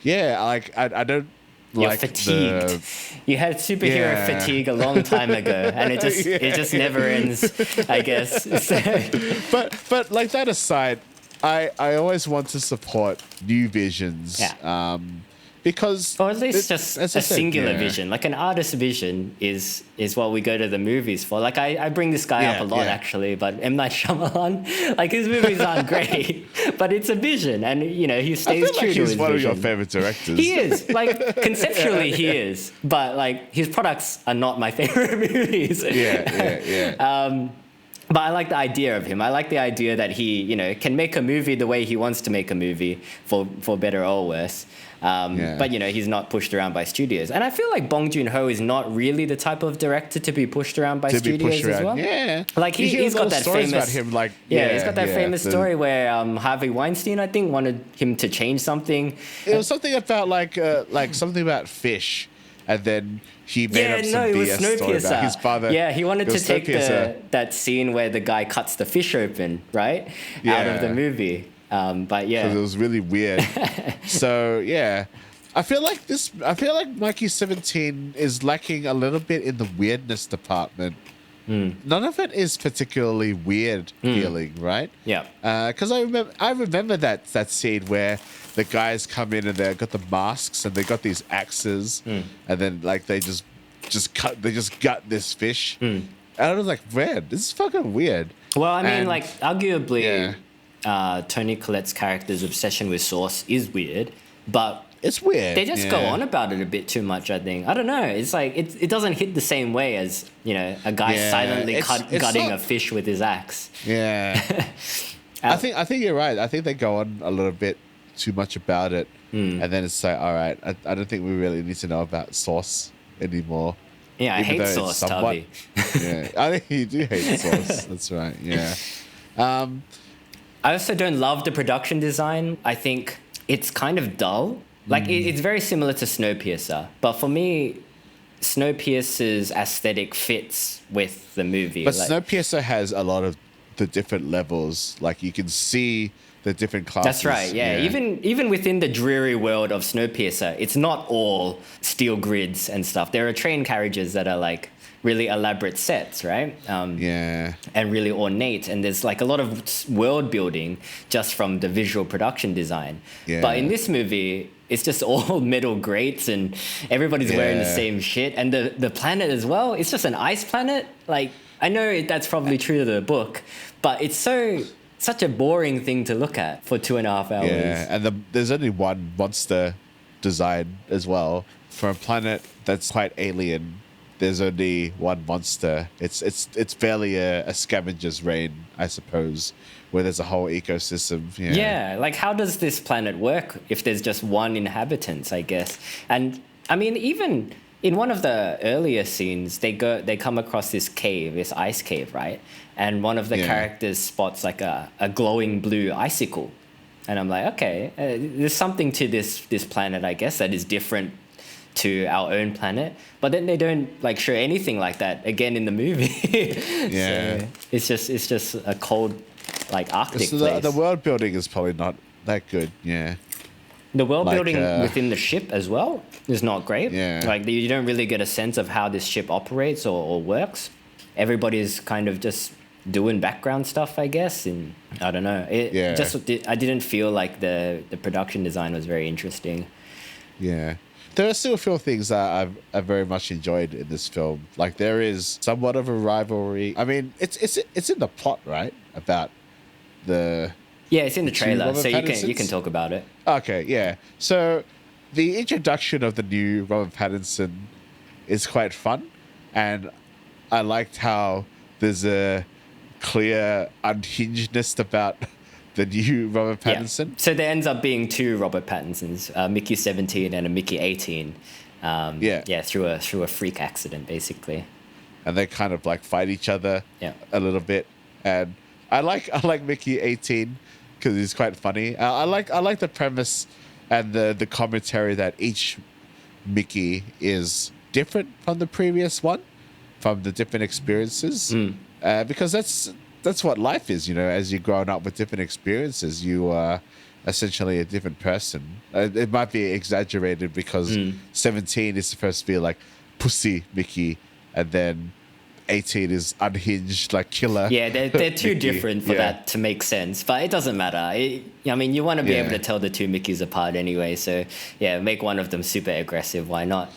yeah, like I don't. You're like fatigued. You had superhero fatigue a long time ago, and it just never ends, I guess. So. But like that aside, I always want to support new visions. Because, or at least just a singular vision, like an artist's vision is what we go to the movies for. Like I bring this guy up a lot actually, but M. Night Shyamalan, like his movies aren't great, but it's a vision, and you know he stays true to his vision. He's one of your favorite directors. He is, like conceptually he is, but like his products are not my favorite movies. But I like the idea of him. I like the idea that he, you know, can make a movie the way he wants to make a movie, for better or worse. But, you know, he's not pushed around by studios. And I feel like Bong Joon-ho is not really the type of director to be pushed around by studios as well. Yeah. Like he's got that famous... about him, like, he's got that famous story where Harvey Weinstein, I think, wanted him to change something. It was something about like something about fish. And then he made up some BS story about his father. Yeah, he wanted to take that scene where the guy cuts the fish open, right? Out of the movie. But yeah. Because it was really weird. So, yeah. I feel like Mikey 17 is lacking a little bit in the weirdness department. None of it is particularly weird feeling, right? Yeah. Because I remember that scene where the guys come in and they've got the masks and they got these axes and then like they just gut this fish. And I was like, man, this is fucking weird. Well, I mean, like arguably Toni Collette's character's obsession with sauce is weird, but it's weird. They just go on about it a bit too much, I think. I don't know. It's like it doesn't hit the same way as, you know, a guy silently gutting a fish with his axe. Yeah. I think you're right. I think they go on a little bit too much about it, and then it's like, all right, I don't think we really need to know about sauce anymore. Yeah, I hate sauce, Tubby. I think you do hate sauce. That's right. Yeah. I also don't love the production design. I think it's kind of dull. Like, it's very similar to Snowpiercer. But for me, Snowpiercer's aesthetic fits with the movie. But Snowpiercer has a lot of the different levels. Like, you can see the different classes. That's right, yeah. Even within the dreary world of Snowpiercer, it's not all steel grids and stuff. There are train carriages that are, like, really elaborate sets, right? And really ornate. And there's like a lot of world building just from the visual production design. But in this movie, it's just all metal grates and everybody's wearing the same shit. And the planet as well, it's just an ice planet. Like, I know that's probably true to the book, but it's such a boring thing to look at for 2.5 hours. Yeah, and there's only one monster design as well. For a planet that's quite alien, there's only one monster. It's barely a scavenger's reign, I suppose, where there's a whole ecosystem. Yeah, like how does this planet work if there's just one inhabitant, I guess? And I mean, even in one of the earlier scenes, they come across this cave, this ice cave, right? And one of the characters spots like a glowing blue icicle. And I'm like, okay, there's something to this planet, I guess, that is different to our own planet, but then they don't like show anything like that again in the movie. So it's just a cold, like Arctic place. The world building is probably not that good. Yeah. The world Like, building within the ship as well is not great. Yeah. Like you don't really get a sense of how this ship operates or works. Everybody's kind of just doing background stuff, I guess, and I don't know. I didn't feel like the production design was very interesting. Yeah. There are still a few things that I've very much enjoyed in this film. Like there is somewhat of a rivalry. I mean, it's in the plot, right? About the Yeah, it's in the trailer, Robert so you can Pattinsons? talk about it. Okay, yeah. So the introduction of the new Robert Pattinson is quite fun, and I liked how there's a clear unhingedness about the new Robert Pattinson. Yeah. So there ends up being two Robert Pattinsons, Mickey 17 and a Mickey 18. Through a freak accident, basically. And they kind of like fight each other a little bit. And I like Mickey 18 because he's quite funny. I like the premise and the commentary that each Mickey is different from the previous one, from the different experiences. Because that's what life is, as you're growing up with different experiences, you are essentially a different person. It might be exaggerated because 17 is supposed to be like pussy Mickey, and then 18 is unhinged, like killer. Yeah, they're too different for that to make sense, but it doesn't matter. You want to be able to tell the two Mickeys apart anyway, so make one of them super aggressive, why not?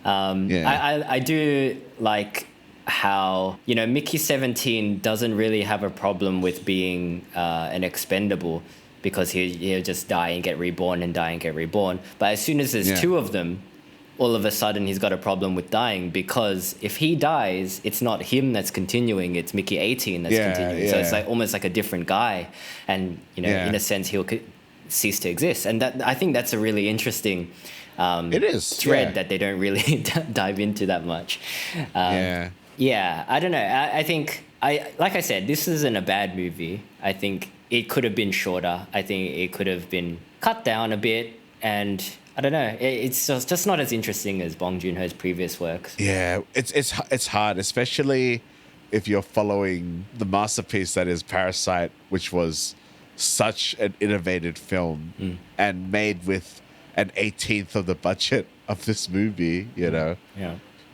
I do like how Mickey 17 doesn't really have a problem with being an expendable, because he'll just die and get reborn and die and get reborn. But as soon as there's two of them, all of a sudden he's got a problem with dying, because if he dies, it's not him that's continuing, it's Mickey 18 that's continuing. So it's like almost like a different guy, and in a sense he'll cease to exist. And that, I think that's a really interesting thread that they don't really dive into that much. I don't know. I think like I said, this isn't a bad movie. I think it could have been shorter. I think it could have been cut down a bit, and I don't know. It's just not as interesting as Bong Joon-ho's previous works. Yeah, it's hard, especially if you're following the masterpiece that is Parasite, which was such an innovative film and made with an 18th of the budget of this movie.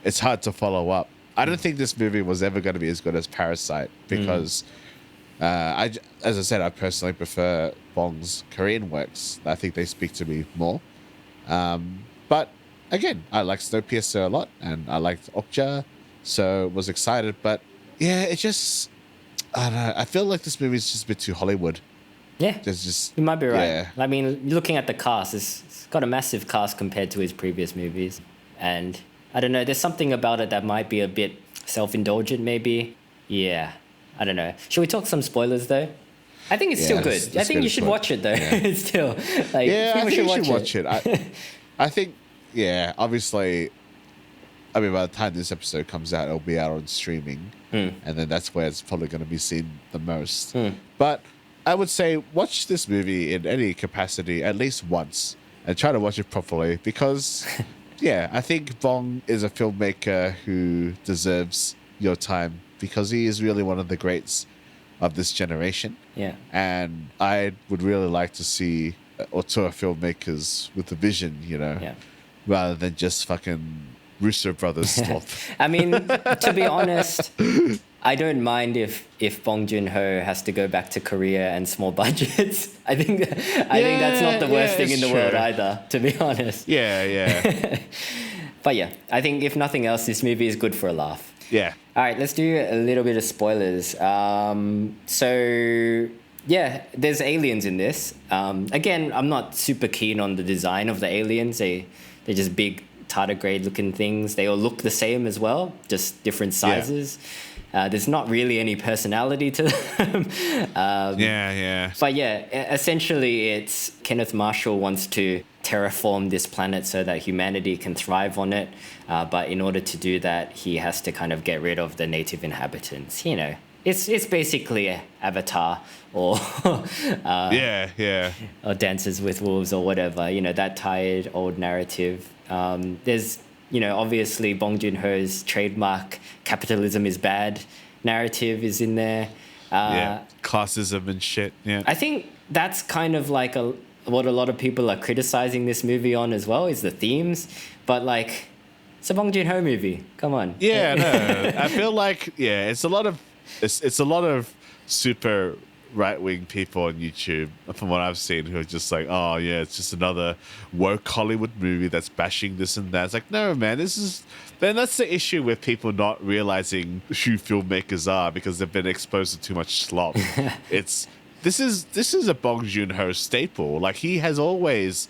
It's hard to follow up. I don't think this movie was ever going to be as good as Parasite, because as I said, I personally prefer Bong's Korean works. I think they speak to me more. But again, I like Snowpiercer a lot, and I liked Okja, so was excited. But I don't know. I feel like this movie is just a bit too Hollywood. Yeah, you might be right. Yeah. I mean, looking at the cast, it's got a massive cast compared to his previous movies, and I don't know, there's something about it that might be a bit self-indulgent, maybe. Yeah, I don't know. Should we talk some spoilers, though? I think it's still good. I think you should watch it, though. It's still, like, I think you should watch it. I think, obviously, I mean, by the time this episode comes out, it'll be out on streaming, and then that's where it's probably going to be seen the most. But I would say watch this movie in any capacity at least once, and try to watch it properly, because... I think Bong is a filmmaker who deserves your time, because he is really one of the greats of this generation. Yeah. And I would really like to see auteur filmmakers with a vision, rather than just fucking Russo brothers stuff. I mean, to be honest, I don't mind if Bong Joon-ho has to go back to Korea and small budgets. I think that's not the worst thing in the world either, to be honest. Yeah. But I think if nothing else, this movie is good for a laugh. Yeah. All right, let's do a little bit of spoilers. There's aliens in this. Again, I'm not super keen on the design of the aliens. They're just big tardigrade looking things. They all look the same as well, just different sizes. There's not really any personality to them. But essentially it's Kenneth Marshall wants to terraform this planet so that humanity can thrive on it. But in order to do that, he has to kind of get rid of the native inhabitants. It's basically Avatar or or Dances with Wolves or whatever. That tired old narrative. There's obviously Bong Joon-ho's trademark capitalism is bad narrative is in there. Classism and shit. Yeah. I think that's kind of like a what a lot of people are criticizing this movie on as well is the themes. But like, it's a Bong Joon-ho movie. Come on. Yeah, no. I feel like it's a lot of super right-wing people on YouTube, from what I've seen, who are just like, oh yeah, it's just another woke Hollywood movie that's bashing this and that. It's like, no, man, then that's the issue with people not realizing who filmmakers are because they've been exposed to too much slop. This is a Bong Joon-ho staple. Like, he has always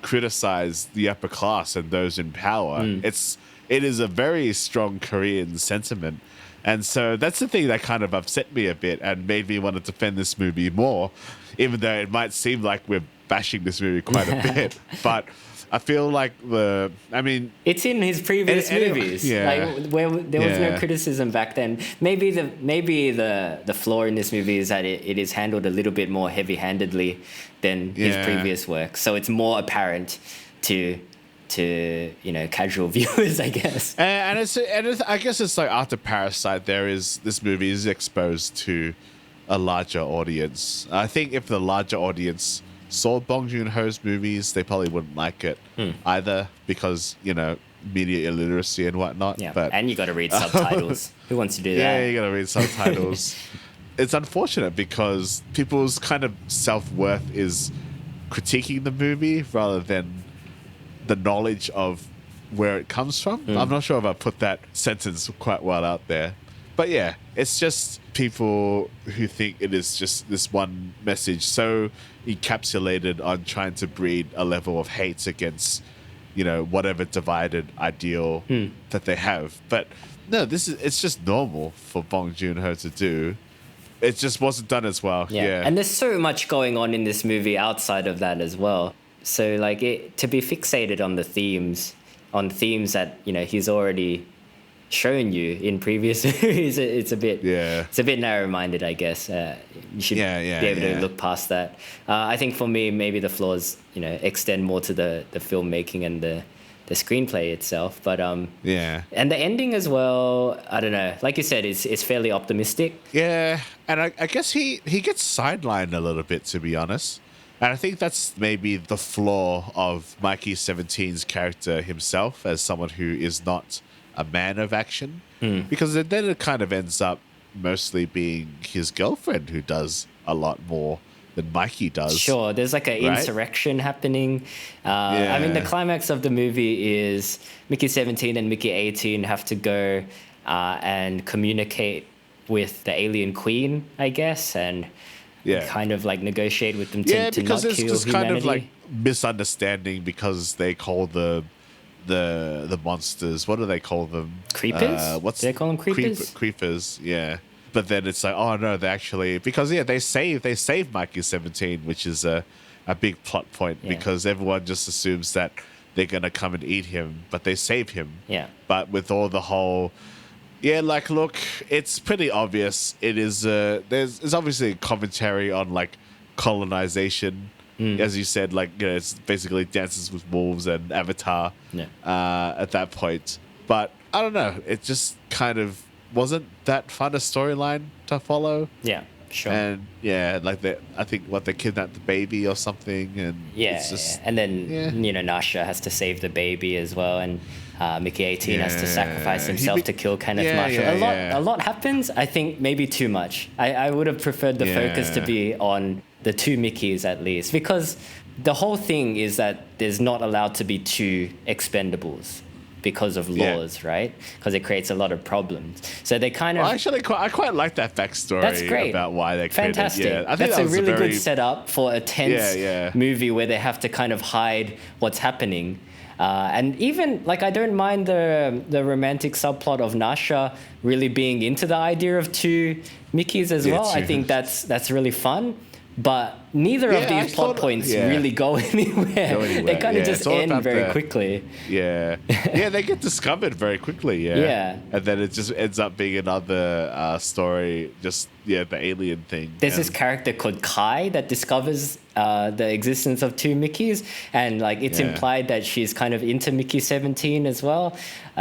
criticized the upper class and those in power. It is a very strong Korean sentiment. And so that's the thing that kind of upset me a bit and made me want to defend this movie more, even though it might seem like we're bashing this movie quite a bit. But I feel like it's in his previous movies. Yeah. Like, where there was no criticism back then. Maybe the flaw in this movie is that it is handled a little bit more heavy-handedly than his previous work. So it's more apparent to casual viewers, I guess. And I guess it's like after Parasite, this movie is exposed to a larger audience. I think if the larger audience saw Bong Joon-ho's movies, they probably wouldn't like it either because, media illiteracy and whatnot. Yeah, but, and you got to read subtitles. Who wants to do that? Yeah, you got to read subtitles. It's unfortunate because people's kind of self-worth is critiquing the movie rather than the knowledge of where it comes from. I'm not sure if I put that sentence quite well out there. But yeah, it's just people who think it is just this one message so encapsulated on trying to breed a level of hate against, whatever divided ideal that they have. But no, it's just normal for Bong Joon-ho to do. It just wasn't done as well. Yeah. And there's so much going on in this movie outside of that as well. So like to be fixated on the themes that, he's already shown you in previous movies, it's a bit narrow-minded, I guess. You should be able to look past that. I think for me, maybe the flaws, extend more to the filmmaking and the screenplay itself. But and the ending as well, I don't know. Like you said, it's fairly optimistic. Yeah, and I guess he gets sidelined a little bit, to be honest. And I think that's maybe the flaw of Mikey 17's character himself as someone who is not a man of action. Because then it kind of ends up mostly being his girlfriend who does a lot more than Mikey does. Sure, there's like an insurrection happening. I mean, the climax of the movie is Mickey 17 and Mickey 18 have to go and communicate with the alien queen, I guess, and kind of like negotiate with them to not kill humanity. Yeah, because it's just kind of like misunderstanding because they call the monsters, what do they call them? Creepers? Do they call them creepers? Creepers, yeah. But then it's like, oh no, they actually, because they save Mikey 17, which is a big plot point because everyone just assumes that they're gonna come and eat him, but they save him. Yeah. But with all the whole look, it's pretty obvious. It is there's obviously a commentary on like colonization. As you said, like, it's basically Dances with Wolves and Avatar at that point. But I don't know, it just kind of wasn't that fun a storyline to follow. Yeah, sure. And I think they kidnapped the baby or something, and it's just, and then Nasha has to save the baby as well, and Mickey 18 has to sacrifice himself to kill Kenneth Marshall. A lot happens. I think maybe too much. I would have preferred the focus to be on the two Mickeys at least, because the whole thing is that there's not allowed to be two Expendables because of laws, right? Because it creates a lot of problems. So they kind of... I quite like that backstory. That's great. About why they created... Fantastic. Yeah, I think that's a really good setup for a tense movie where they have to kind of hide what's happening. And even, like, I don't mind the romantic subplot of Nasha really being into the idea of two Mickeys as well. I think that's really fun. But neither of these plot points really go anywhere. They kind of just end very quickly. Yeah. They get discovered very quickly, Yeah. And then it just ends up being another story, just, the alien thing. There's this character called Kai that discovers the existence of two Mickeys, and, like, it's implied that she's kind of into Mickey 17 as well.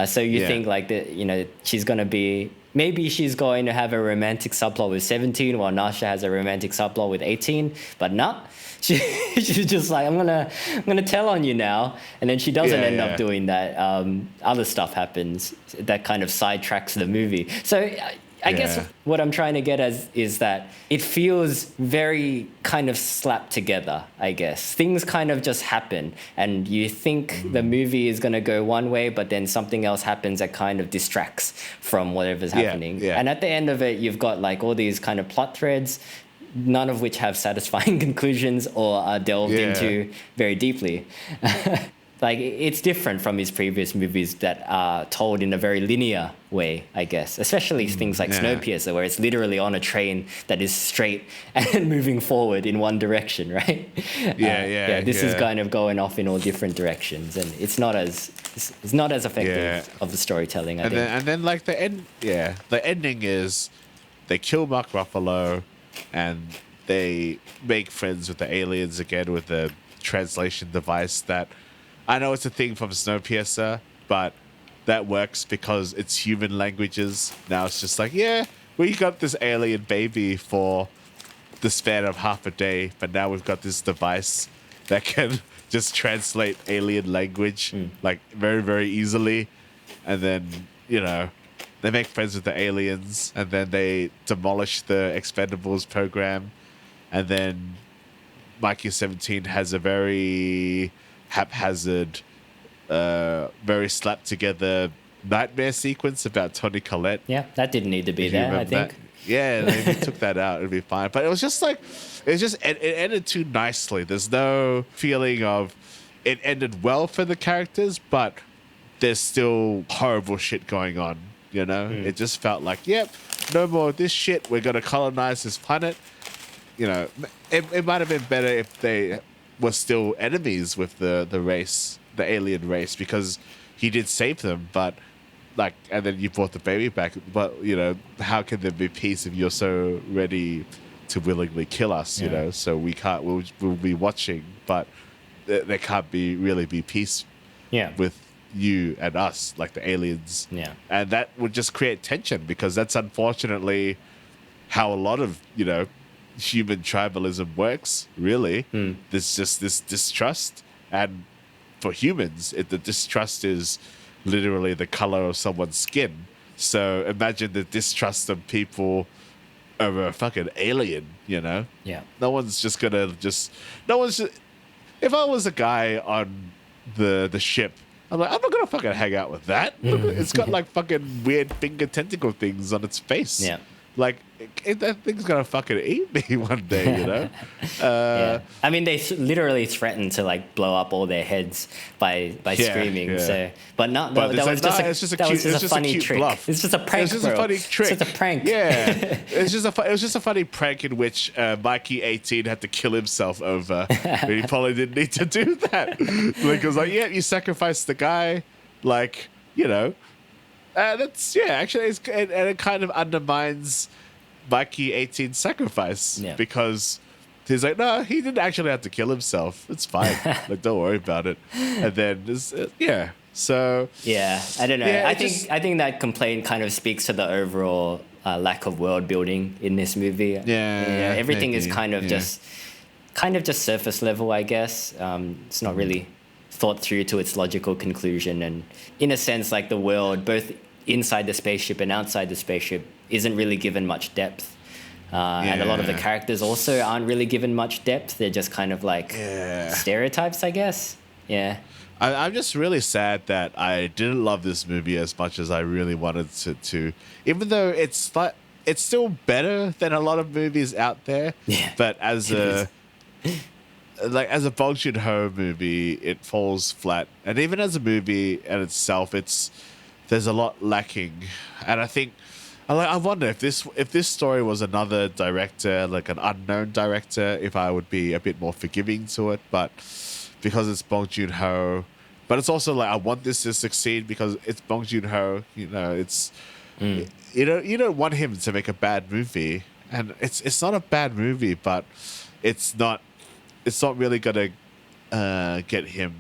So you think, like, that, she's going to be maybe she's going to have a romantic subplot with 17 while Nasha has a romantic subplot with 18, but nah. She's just like, I'm gonna tell on you now, and then she doesn't end up doing that. Other stuff happens that kind of sidetracks the movie. So I guess what I'm trying to get at is that it feels very kind of slapped together, I guess. Things kind of just happen, and you think the movie is going to go one way, but then something else happens that kind of distracts from whatever's happening. Yeah. And at the end of it, you've got like all these kind of plot threads, none of which have satisfying conclusions or are delved into very deeply. Like, it's different from his previous movies that are told in a very linear way, I guess. Especially things like Snowpiercer, where it's literally on a train that is straight and moving forward in one direction, right? This is kind of going off in all different directions, and it's not as effective of the storytelling, I think. And then like the ending is they kill Mark Ruffalo, and they make friends with the aliens again with the translation device that. I know it's a thing from Snowpiercer, but that works because it's human languages. Now it's just like, we got this alien baby for the span of half a day, but now we've got this device that can just translate alien language like very, very easily. And then, they make friends with the aliens, and then they demolish the Expendables program. And then Mikey 17 has a very haphazard, very slapped together nightmare sequence about Toni Collette. Yeah, that didn't need to be there, I think. That? Yeah, they took that out, it'd be fine. But it was just like, it ended too nicely. There's no feeling of it ended well for the characters, but there's still horrible shit going on, It just felt like, no more of this shit. We're going to colonize this planet. It might have been better if they were still enemies with the race, the alien race, because he did save them, but and then you brought the baby back, but how can there be peace if you're so ready to willingly kill us, so we'll be watching, but there can't really be peace with you and us, like the aliens, and that would just create tension, because that's unfortunately how a lot of human tribalism works, really. There's just this distrust, and for humans the distrust is literally the color of someone's skin. So imagine the distrust of people over a fucking alien, no one's just gonna if I was a guy on the ship, I'm like, I'm not gonna fucking hang out with that. It's got like fucking weird finger tentacle things on its face. Like, that thing's gonna fucking eat me one day, I mean, they literally threatened to like blow up all their heads by screaming. So, but that was just a funny trick. Bluff. It's just a prank. It's just a funny trick. It's just a prank. Yeah, it was just a funny prank in which Mikey 18 had to kill himself over. But he probably didn't need to do that. Because you sacrificed the guy, actually, it kind of undermines Mikey 18's sacrifice, because he's like, no, he didn't actually have to kill himself. It's fine. Don't worry about it. And then, so I don't know. I think that complaint kind of speaks to the overall lack of world building in this movie. Everything is kind of just surface level, I guess. It's not really thought through to its logical conclusion, and in a sense, like, the world, both inside the spaceship and outside the spaceship, isn't really given much depth, and a lot of the characters also aren't really given much depth. They're just kind of like stereotypes, I guess. I'm just really sad that I didn't love this movie as much as I really wanted to, even though it's still better than a lot of movies out there. But as a Bong Joon-ho movie, it falls flat. And even as a movie in itself, there's a lot lacking. And I think, I wonder if this story was another director, like an unknown director, if I would be a bit more forgiving to it. But because it's Bong Joon-ho, but it's also like, I want this to succeed because it's Bong Joon-ho. It's you don't want him to make a bad movie, and it's not a bad movie, but it's not really gonna get him.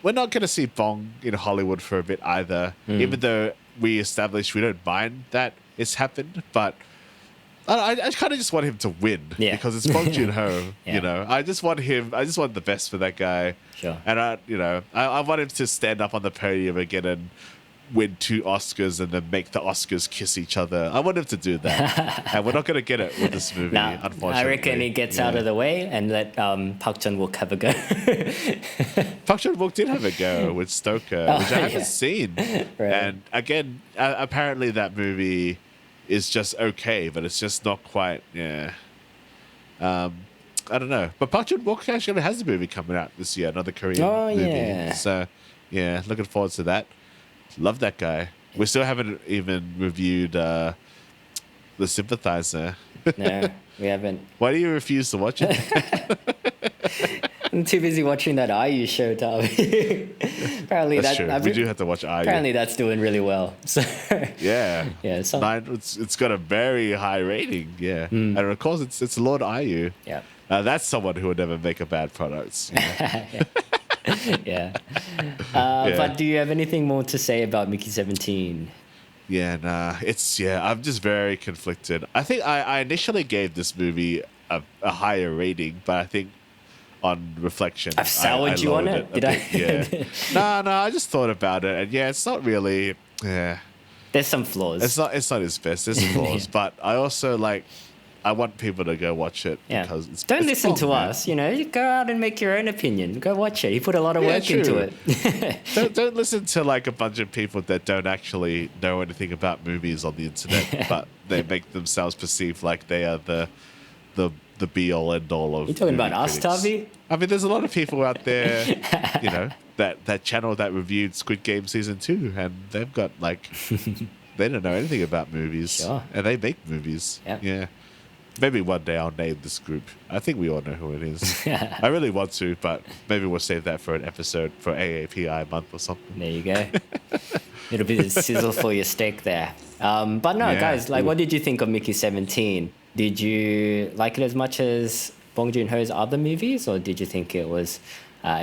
We're not gonna see Bong in Hollywood for a bit either, even though we established we don't mind that it's happened, but I kind of just want him to win because it's Bong Joon-ho. Yeah. You know, I just want the best for that guy. Sure. And I want him to stand up on the podium again and win 2 Oscars and then make the Oscars kiss each other. I want him to do that. And we're not going to get it with this movie, unfortunately. I reckon he gets out of the way and let Park Chan-wook have a go. Park Chan-wook did have a go with Stoker, which I haven't seen. Right. And again, apparently that movie is just okay, but it's just not quite, I don't know. But Park Chan-wook actually has a movie coming out this year, another Korean movie. Yeah. So, yeah, looking forward to that. Love that guy. We still haven't even reviewed The Sympathizer. No, we haven't. Why do you refuse to watch it? I'm too busy watching that IU show, Tommy. Apparently That's true. We do have to watch IU. Apparently that's doing really well. So yeah. Yeah. It's got a very high rating. Yeah. And of course, it's Lord IU. Yeah. That's someone who would never make a bad product. You know? Yeah. But do you have anything more to say about Mickey 17? Yeah, nah. I'm just very conflicted. I think I initially gave this movie a higher rating, but I think on reflection, I've soured you on it. Did I? Yeah. No, I just thought about it, and it's not really. Yeah. There's some flaws. It's not his best. There's flaws, but I also I want people to go watch it because Don't listen fun, to man. us. You know, go out and make your own opinion. Go watch it. He put a lot of work into true. it. Don't listen to a bunch of people that don't actually know anything about movies on the internet, but they make themselves perceive like they are the be all end all of. You talking about movie us, critics. Tavi? I mean, there's a lot of people out there, that channel that reviewed Squid Game season 2, and they've got they don't know anything about movies, Sure. and they make movies. Yep. Yeah. Maybe one day I'll name this group. I think we all know who it is. I really want to, but maybe we'll save that for an episode for AAPI month or something. There you go. It'll be the sizzle for your steak there. But no, guys, what did you think of Mickey 17? Did you like it as much as Bong Joon-ho's other movies, or did you think it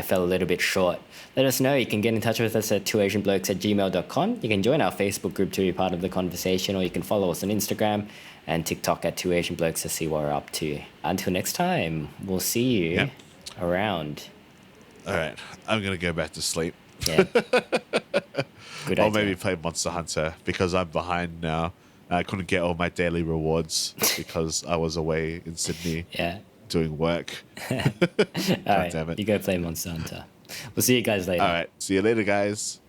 fell a little bit short? Let us know. You can get in touch with us at twoasianblokes@gmail.com. You can join our Facebook group to be part of the conversation, or you can follow us on Instagram and TikTok at 2AsianBlokes to see what we're up to. Until next time, we'll see you around. All right. I'm going to go back to sleep. Yeah. Good Or idea. maybe play Monster Hunter because I'm behind now. I couldn't get all my daily rewards because I was away in Sydney doing work. All right, damn it. you go play Monster Hunter. We'll see you guys later. All right. See you later, guys.